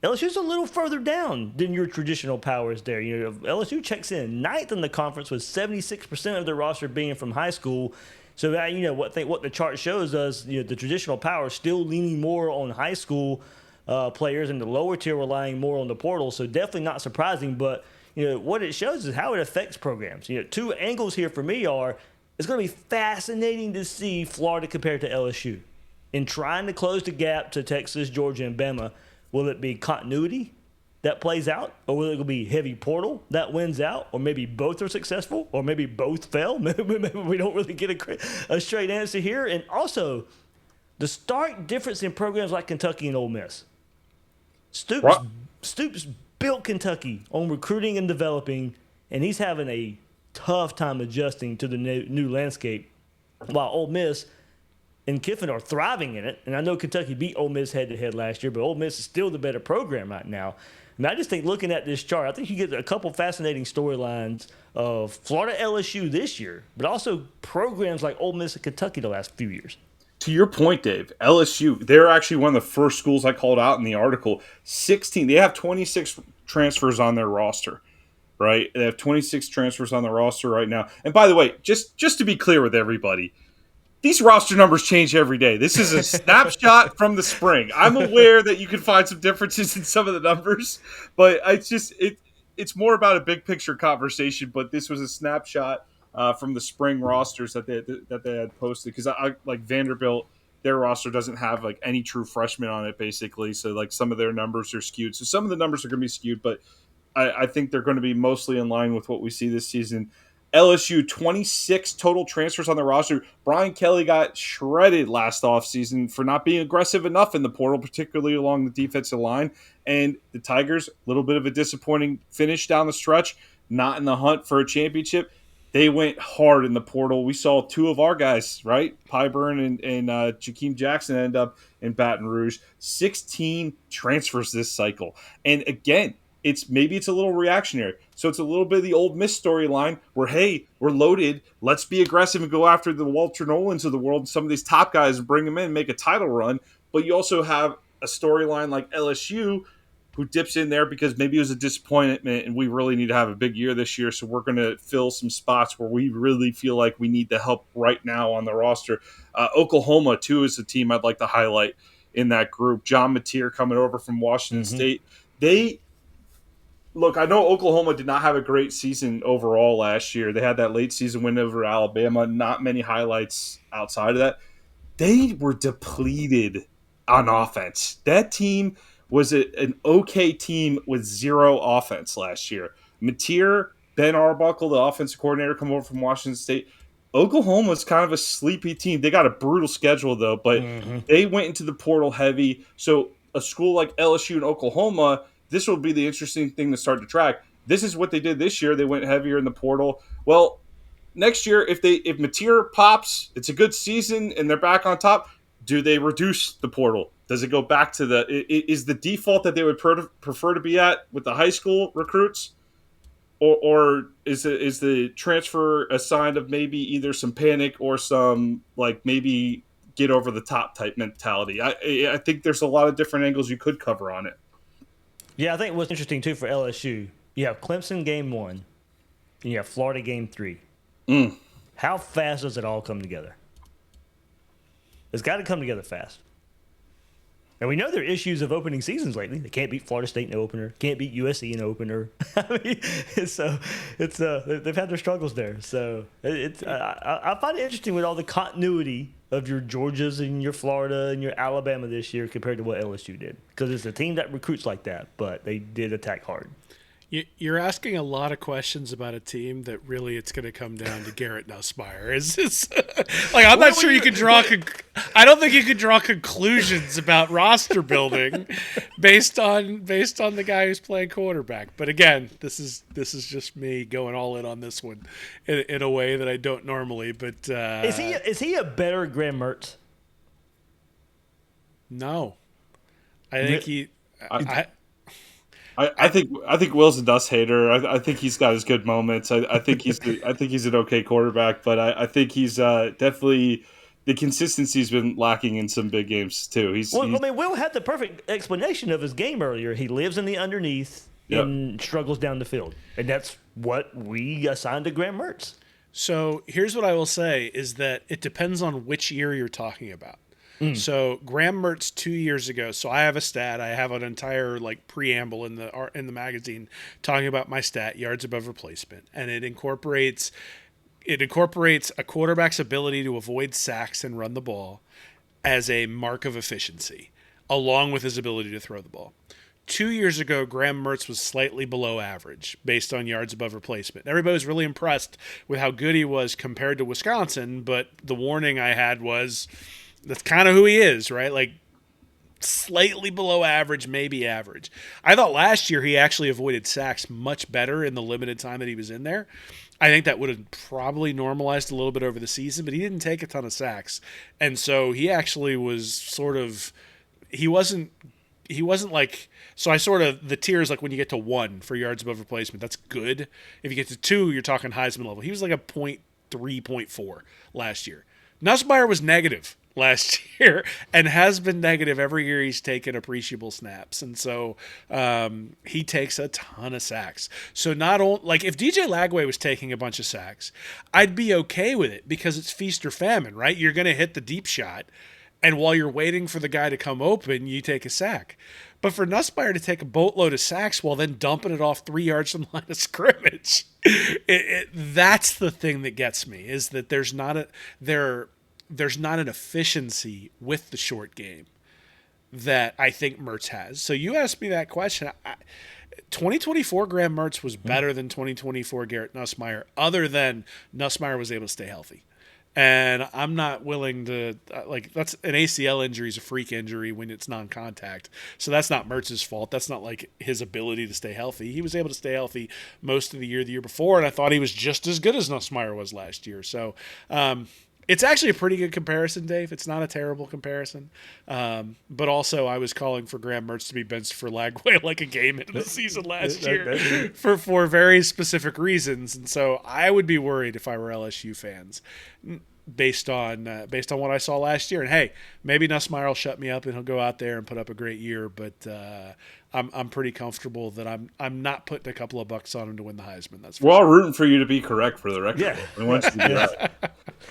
LSU's a little further down than your traditional powers there. LSU checks in 9th in the conference with 76% of their roster being from high school. So, what the chart shows us, the traditional powers still leaning more on high school players and the lower tier relying more on the portal. So definitely not surprising. But, what it shows is how it affects programs. Two angles here for me are it's going to be fascinating to see Florida compared to LSU in trying to close the gap to Texas, Georgia, and Bama. Will it be continuity that plays out, or will it be heavy portal that wins out, or maybe both are successful, or maybe both fail? Maybe we don't really get a straight answer here. And also, the stark difference in programs like Kentucky and Ole Miss. Stoops built Kentucky on recruiting and developing, and he's having a tough time adjusting to the new landscape, while Ole Miss and Kiffin are thriving in it. And I know Kentucky beat Ole Miss head-to-head last year, but Ole Miss is still the better program right now. And I just think looking at this chart, I think you get a couple fascinating storylines of Florida LSU this year, but also programs like Ole Miss and Kentucky the last few years. To your point, Dave, LSU, they're actually one of the first schools I called out in the article. They have 26 transfers on their roster, right? They have 26 transfers on the roster right now. And by the way, just to be clear with everybody, these roster numbers change every day. This is a snapshot from the spring. I'm aware that you can find some differences in some of the numbers, but it's more about a big picture conversation. But this was a snapshot from the spring rosters that they had posted, because I like Vanderbilt, their roster doesn't have like any true freshmen on it basically. So like some of their numbers are skewed. So some of the numbers are going to be skewed, but I think they're going to be mostly in line with what we see this season. LSU, 26 total transfers on the roster. Brian Kelly got shredded last offseason for not being aggressive enough in the portal, particularly along the defensive line. And the Tigers, a little bit of a disappointing finish down the stretch, not in the hunt for a championship. They went hard in the portal. We saw two of our guys, right? Pyburn and Jakeem Jackson end up in Baton Rouge. 16 transfers this cycle. And again, it's a little reactionary. So it's a little bit of the Ole Miss storyline where, hey, we're loaded. Let's be aggressive and go after the Walter Nolans of the world and some of these top guys and bring them in and make a title run. But you also have a storyline like LSU who dips in there because maybe it was a disappointment and we really need to have a big year this year. So we're going to fill some spots where we really feel like we need the help right now on the roster. Oklahoma, too, is a team I'd like to highlight in that group. John Mateer coming over from Washington State. Look, I know Oklahoma did not have a great season overall last year. They had that late season win over Alabama. Not many highlights outside of that. They were depleted on offense. That team was an okay team with zero offense last year. Mateer, Ben Arbuckle, the offensive coordinator, come over from Washington State. Oklahoma's kind of a sleepy team. They got a brutal schedule, though, but they went into the portal heavy. So a school like LSU and Oklahoma, this will be the interesting thing to start to track. This is what they did this year. They went heavier in the portal. Well, next year, if Mateer pops, it's a good season, and they're back on top, do they reduce the portal? Does it go back to is the default that they would prefer to be at with the high school recruits? Or is the transfer a sign of maybe either some panic or some, like, maybe get over the top type mentality? I think there's a lot of different angles you could cover on it. Yeah, I think what's interesting, too, for LSU, you have Clemson game 1, and you have Florida game 3. How fast does it all come together? It's got to come together fast. And we know there are issues of opening seasons lately. They can't beat Florida State in the opener. Can't beat USC in the opener. I mean, so they've had their struggles there. So I find it interesting with all the continuity of your Georgias and your Florida and your Alabama this year compared to what LSU did. Because it's a team that recruits like that, but they did attack hard. You're asking a lot of questions about a team that really it's going to come down to Garrett Nussmeier. Like, I'm not sure you could draw. I don't think you could draw conclusions about roster building based on the guy who's playing quarterback. But again, this is just me going all in on this one in a way that I don't normally. But is he a better Graham Mertz? No, I think he. I think Will's a dust hater. I think he's got his good moments. I think he's an okay quarterback, but I think he's definitely the consistency's been lacking in some big games too. Will had the perfect explanation of his game earlier. He lives in the underneath and struggles down the field, and that's what we assigned to Graham Mertz. So here's what I will say is that it depends on which year you're talking about. So Graham Mertz 2 years ago. So I have a stat. I have an entire preamble in the magazine talking about my stat, yards above replacement, and it incorporates a quarterback's ability to avoid sacks and run the ball as a mark of efficiency, along with his ability to throw the ball. 2 years ago, Graham Mertz was slightly below average based on yards above replacement. Everybody was really impressed with how good he was compared to Wisconsin, but the warning I had was, that's kind of who he is, right? Like, slightly below average, maybe average. I thought last year he actually avoided sacks much better in the limited time that he was in there. I think that would have probably normalized a little bit over the season, but he didn't take a ton of sacks. And so he actually was sort of – he wasn't like – so I sort of – the tiers, like when you get to 1 for yards above replacement, that's good. If you get to 2, you're talking Heisman level. He was like a 0.3, 0.4 last year. Nussmeier was negative last year and has been negative every year he's taken appreciable snaps. And so he takes a ton of sacks. So not only, like, if DJ Lagway was taking a bunch of sacks, I'd be okay with it because it's feast or famine, right? You're going to hit the deep shot, and while you're waiting for the guy to come open, you take a sack. But for Nussmeier to take a boatload of sacks while then dumping it off 3 yards from the line of scrimmage, that's the thing that gets me, is that there's not an efficiency with the short game that I think Mertz has. So you asked me that question. 2024 Graham Mertz was better than 2024 Garrett Nussmeier, other than Nussmeier was able to stay healthy. And I'm not willing to that's an ACL injury is a freak injury when it's non-contact. So that's not Mertz's fault. That's not like his ability to stay healthy. He was able to stay healthy most of the year before, and I thought he was just as good as Nussmeier was last year. So it's actually a pretty good comparison, Dave. It's not a terrible comparison. But also I was calling for Graham Mertz to be benched for Lagway like a game into the season last year for very specific reasons. And so I would be worried if I were LSU fans. based on what I saw last year. And hey, maybe Nussmeier will shut me up and he'll go out there and put up a great year. But I'm pretty comfortable that I'm not putting a couple of bucks on him to win the Heisman. That's for We're all sure. rooting for you to be correct, for the record. Yeah. We want you to be right.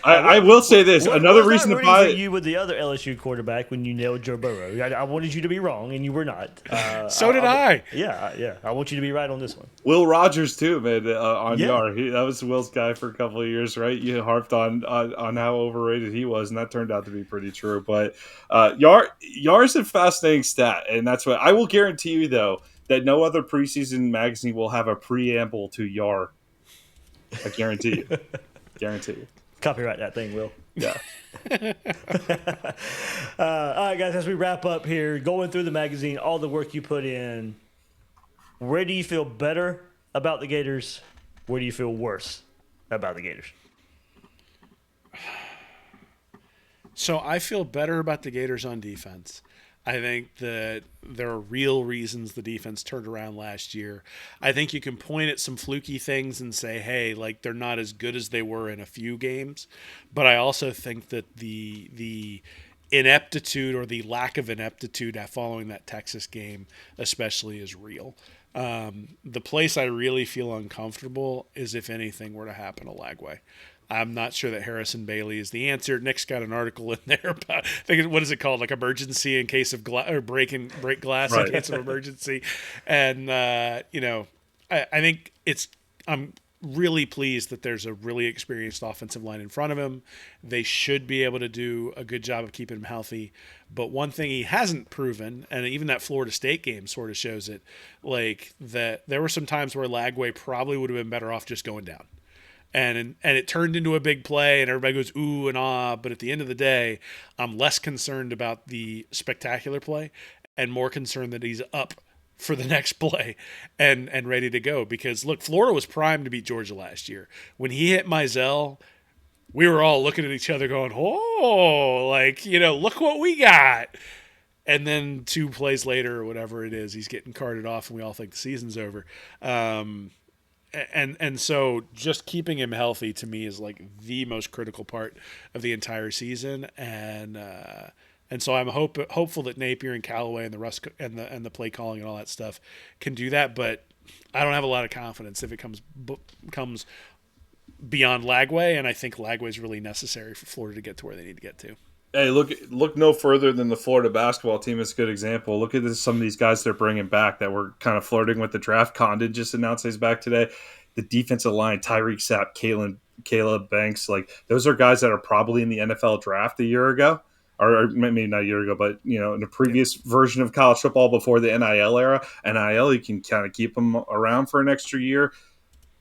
I will say this: another reason to for buy you with the other LSU quarterback when you nailed Joe Burrow. I wanted you to be wrong, and you were not. So did I. Yeah. I want you to be right on this one. Will Rogers too, man. On Yeah. Yar, that was Will's guy for a couple of years, right? You harped on how overrated he was, and that turned out to be pretty true. But Yar's a fascinating stat, and that's what I will guarantee you, though, that no other preseason magazine will have a preamble to Yar. I guarantee you. Guarantee you. Copyright that thing, Will. Yeah. All right, guys, as we wrap up here, going through the magazine, all the work you put in, where do you feel better about the Gators? Where do you feel worse about the Gators? So I feel better about the Gators on defense. I think that there are real reasons the defense turned around last year. I think you can point at some fluky things and say, hey, like they're not as good as they were in a few games. But I also think that the ineptitude or the lack of ineptitude following that Texas game especially is real. The place I really feel uncomfortable is if anything were to happen to Lagway. I'm not sure that Harrison Bailey is the answer. Nick's got an article in there about, I think, what is it called? Like emergency in case of break glass Right. in case of emergency. And, I think I'm really pleased that there's a really experienced offensive line in front of him. They should be able to do a good job of keeping him healthy. But one thing he hasn't proven, and even that Florida State game sort of shows it, like that there were some times where Lagway probably would have been better off just going down. And it turned into a big play, and everybody goes ooh and ah. But at the end of the day, I'm less concerned about the spectacular play and more concerned that he's up for the next play and ready to go. Because look, Florida was primed to beat Georgia last year. When he hit Mizell, we were all looking at each other going, oh, like, look what we got. And then 2 plays later or whatever it is, he's getting carted off, and we all think the season's over. And so just keeping him healthy to me is like the most critical part of the entire season. And so I'm hopeful that Napier and Callaway and the rest and the play calling and all that stuff can do that. But I don't have a lot of confidence if it comes beyond Lagway. And I think Lagway is really necessary for Florida to get to where they need to get to. Hey, look no further than the Florida basketball team is a good example. Look at some of these guys they're bringing back that were kind of flirting with the draft. Condon just announced he's back today. The defensive line, Tyreek Sapp, Caleb Banks, like those are guys that are probably in the NFL draft a year ago, or maybe not a year ago, but in a previous version of college football before the NIL era. NIL, you can kind of keep them around for an extra year.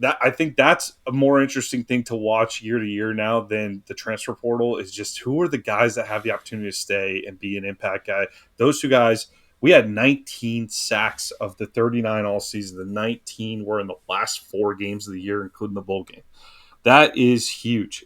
I think that's a more interesting thing to watch year to year now than the transfer portal is just who are the guys that have the opportunity to stay and be an impact guy. Those 2 guys, we had 19 sacks of the 39 all season. The 19 were in the last 4 games of the year, including the bowl game. That is huge.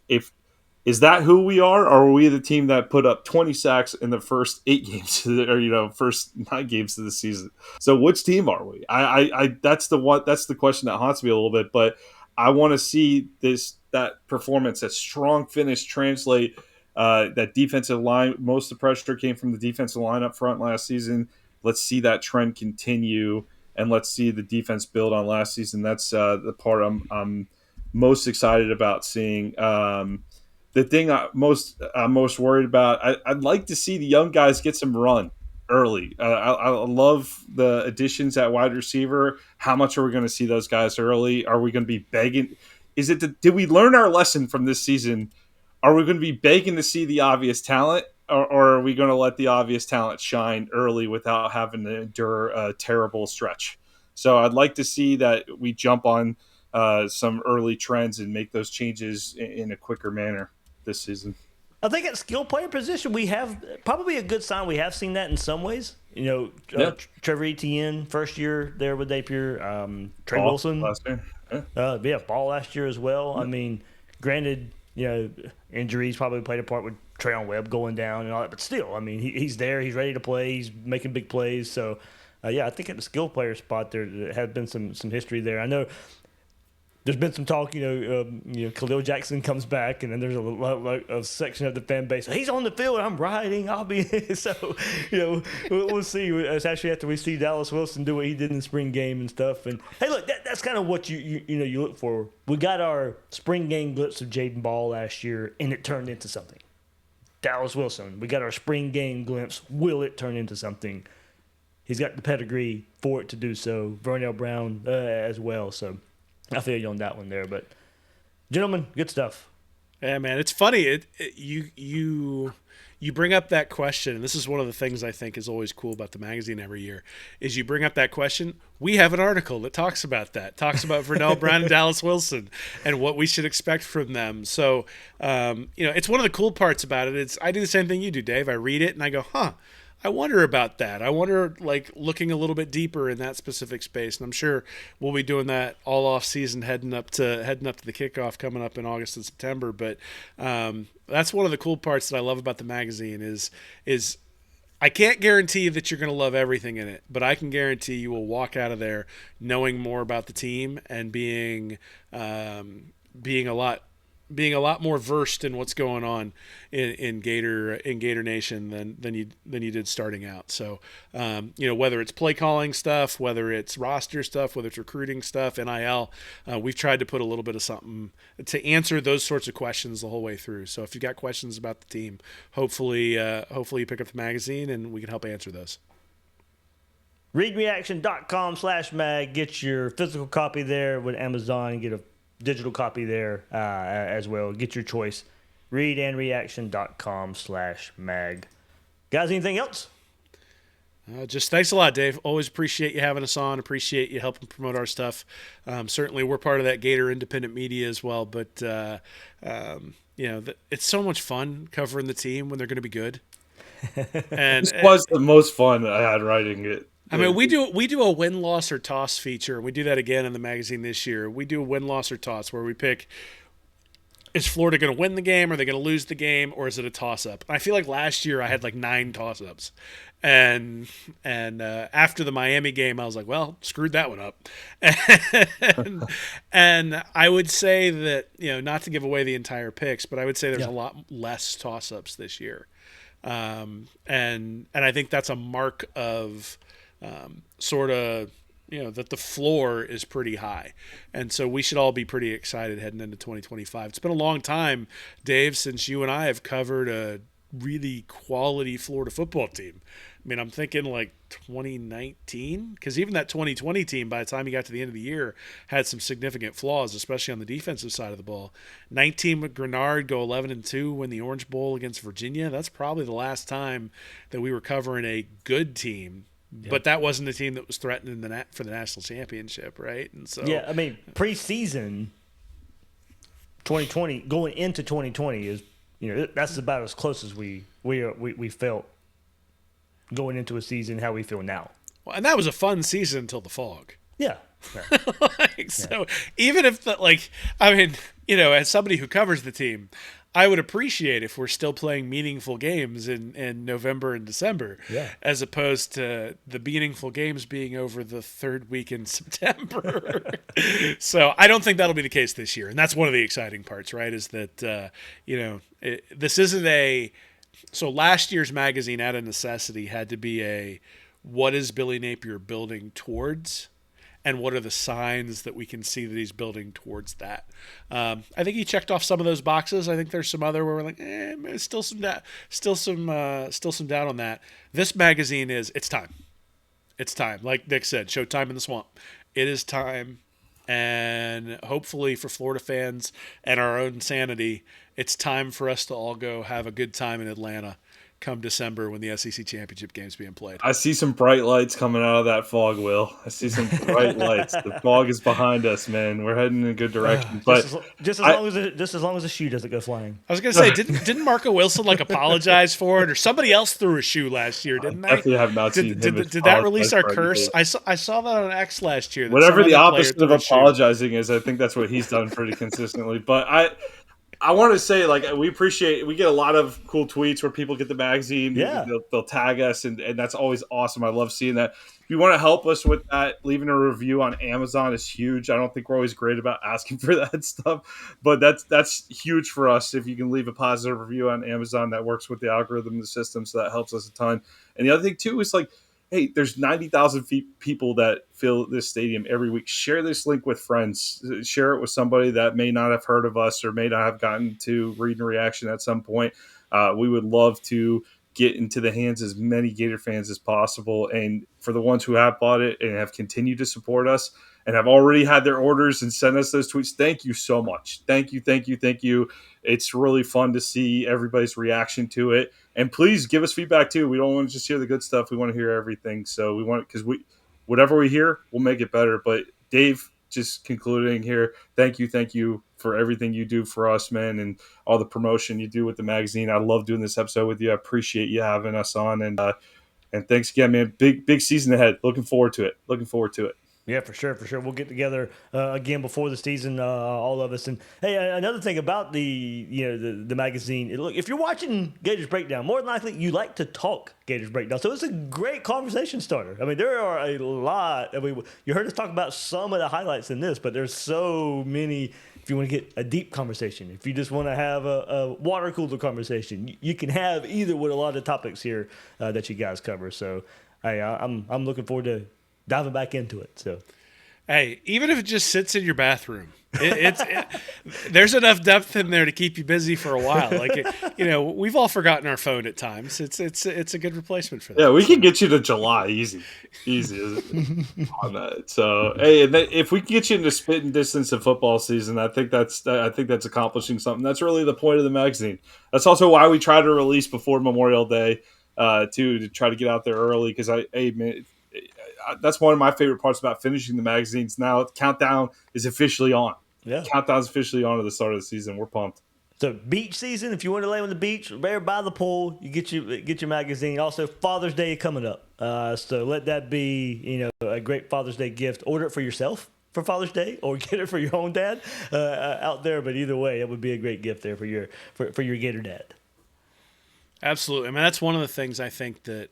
Is that who we are, or are we the team that put up 20 sacks in the first 8 games, or first 9 games of the season? So which team are we? That's the question that haunts me a little bit. But I want to see that performance, that strong finish, translate. That defensive line. Most of the pressure came from the defensive line up front last season. Let's see that trend continue, and let's see the defense build on last season. That's the part I'm most excited about seeing. The thing I'm most worried about, I'd like to see the young guys get some run early. I love the additions at wide receiver. How much are we going to see those guys early? Are we going to be begging? Did we learn our lesson from this season? Are we going to be begging to see the obvious talent, or are we going to let the obvious talent shine early without having to endure a terrible stretch? So I'd like to see that we jump on some early trends and make those changes in a quicker manner this season. I think at skill player position, we have probably a good sign. We have seen that in some ways. Trevor Etienne, first year there with Napier. Trey Ball Wilson. last year. Ball last year as well. I mean, granted, injuries probably played a part with Trayon Webb going down and all that, but still, I mean, he's there. He's ready to play. He's making big plays. So, I think at the skill player spot there has been some history there. I know there's been some talk, Khalil Jackson comes back, and then there's a section of the fan base. He's on the field. I'm riding. I'll be so. We'll see. Especially after we see Dallas Wilson do what he did in the spring game and stuff. And hey, look, that's kind of what you look for. We got our spring game glimpse of Jaden Ball last year, and it turned into something. Dallas Wilson, we got our spring game glimpse. Will it turn into something? He's got the pedigree for it to do so. Vernell Brown as well. So I feel you on that one there. But gentlemen, good stuff. Yeah, man, it's funny. You bring up that question, and this is one of the things I think is always cool about the magazine every year, is you bring up that question. We have an article that talks about that, talks about Vernell Brown and Dallas Wilson and what we should expect from them. So, it's one of the cool parts about it. I do the same thing you do, Dave. I read it and I go, I wonder about that. I wonder, looking a little bit deeper in that specific space. And I'm sure we'll be doing that all off season, heading up to the kickoff coming up in August and September. But that's one of the cool parts that I love about the magazine is I can't guarantee that you're going to love everything in it, but I can guarantee you will walk out of there knowing more about the team and being a lot more versed in what's going on in Gator Nation than you did starting out. So, whether it's play calling stuff, whether it's roster stuff, whether it's recruiting stuff, NIL, we've tried to put a little bit of something to answer those sorts of questions the whole way through. So if you've got questions about the team, hopefully you pick up the magazine and we can help answer those. Readreaction.com/mag. Get your physical copy there with Amazon. Get a digital copy there as well. Get your choice. Readandreaction.com/mag. Guys, anything else? Just thanks a lot, Dave. Always appreciate you having us on. Appreciate you helping promote our stuff. Certainly, we're part of that Gator Independent Media as well. But it's so much fun covering the team when they're going to be good. And this was the most fun I had writing it. I mean, we do a win, loss, or toss feature. We do that again in the magazine this year. We do a win, loss, or toss where we pick, is Florida going to win the game? Are they going to lose the game? Or is it a toss-up? I feel like last year I had 9 toss-ups. And after the Miami game, I was like, well, screwed that one up. and I would say that, not to give away the entire picks, but I would say there's a lot less toss-ups this year. And I think that's a mark of that the floor is pretty high. And so we should all be pretty excited heading into 2025. It's been a long time, Dave, since you and I have covered a really quality Florida football team. I mean, I'm thinking 2019, because even that 2020 team, by the time you got to the end of the year, had some significant flaws, especially on the defensive side of the ball. 19 with Grenard, go 11-2, win the Orange Bowl against Virginia. That's probably the last time that we were covering a good team. Yeah. But that wasn't the team that was threatening for the national championship, right? And so preseason 2020 going into 2020 is that's about as close as we felt going into a season how we feel now. Well, and that was a fun season until the fog. Yeah. So even if as somebody who covers the team, I would appreciate if we're still playing meaningful games in November and December, as opposed to the meaningful games being over the third week in September. So I don't think that'll be the case this year. And that's one of the exciting parts, right, is that, this isn't so last year's magazine out of necessity had to be what is Billy Napier building towards? And what are the signs that we can see that he's building towards that? I think he checked off some of those boxes. I think there's some other where we're like, still some doubt on that. This magazine it's time. It's time. Like Nick said, showtime in the swamp. It is time. And hopefully for Florida fans and our own sanity, it's time for us to all go have a good time in Atlanta come December when the SEC championship game's being played. I see some bright lights coming out of that fog, Will. I see some bright lights. The fog is behind us, man. We're heading in a good direction. But just as long as the shoe doesn't go flying. I was gonna say, didn't Marco Wilson apologize for it, or somebody else threw a shoe last year, didn't they? I definitely have not seen him. Did that release our curse? I saw that on X last year. Whatever the opposite of apologizing is, I think that's what he's done pretty consistently. But I want to say, like, we get a lot of cool tweets where people get the magazine. Yeah. They'll tag us, and that's always awesome. I love seeing that. If you want to help us with that, leaving a review on Amazon is huge. I don't think we're always great about asking for that stuff, but that's huge for us. If you can leave a positive review on Amazon, that works with the algorithm, the system, so that helps us a ton. And the other thing too is, like, hey, there's 90,000 people that fill this stadium every week. Share this link with friends. Share it with somebody that may not have heard of us or may not have gotten to Read and Reaction at some point. We would love to get into the hands as many Gator fans as possible. And for the ones who have bought it and have continued to support us and have already had their orders and sent us those tweets, thank you so much. Thank you, thank you, thank you. It's really fun to see everybody's reaction to it. And please give us feedback too. We don't want to just hear the good stuff. We want to hear everything. So we want, because whatever we hear, we'll make it better. But Dave, just concluding here, thank you for everything you do for us, man, and all the promotion you do with the magazine. I love doing this episode with you. I appreciate you having us on, and thanks again, man. Big season ahead. Looking forward to it. Yeah, for sure. We'll get together again before the season, all of us. And hey, another thing about the magazine. Look, if you're watching Gators Breakdown, more than likely you like to talk Gators Breakdown, so it's a great conversation starter. I mean, there are a lot. I mean, you heard us talk about some of the highlights in this, but there's so many. If you want to get a deep conversation, if you just want to have a water cooler conversation, you can have either with a lot of topics here that you guys cover. So, hey, I'm looking forward to diving back into it. So, hey, even if it just sits in your bathroom, there's enough depth in there to keep you busy for a while. Like, we've all forgotten our phone at times. It's a good replacement for that. Yeah, we can get you to July easy on that. So, hey, and if we can get you into spitting distance of football season, I think that's accomplishing something. That's really the point of the magazine. That's also why we try to release before Memorial Day, too, to try to get out there early. Because that's one of my favorite parts about finishing the magazines. Now, countdown is officially on. Yeah, countdown's officially on to the start of the season. We're pumped. So beach season, if you want to lay on the beach, there by the pool, you get your magazine. Also, Father's Day coming up, so let that be a great Father's Day gift. Order it for yourself for Father's Day, or get it for your own dad out there. But either way, it would be a great gift there for your Gator dad. Absolutely. I mean, that's one of the things I think that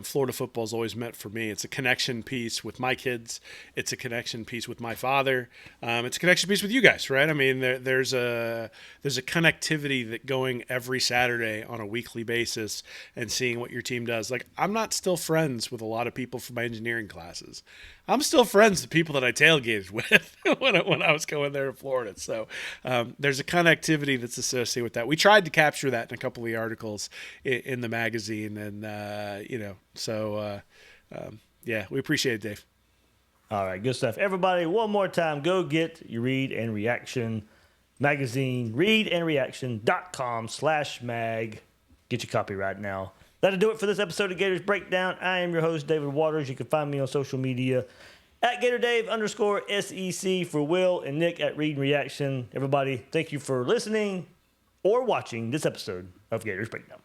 Florida football has always meant for me. It's a connection piece with my kids. It's a connection piece with my father. It's a connection piece with you guys, right? I mean, there's a connectivity that going every Saturday on a weekly basis and seeing what your team does. Like, I'm not still friends with a lot of people from my engineering classes. I'm still friends with people that I tailgated with when I was going there to Florida. So there's a connectivity that's associated with that. We tried to capture that in a couple of the articles in the magazine, and we appreciate it, Dave. All right, good stuff. Everybody, one more time, go get your Read and Reaction magazine, readandreaction.com/mag. Get your copy right now. That'll do it for this episode of Gators Breakdown. I am your host, David Waters. You can find me on social media at GatorDave_SEC for Will and Nick at Read and Reaction. Everybody, thank you for listening or watching this episode of Gators Breakdown.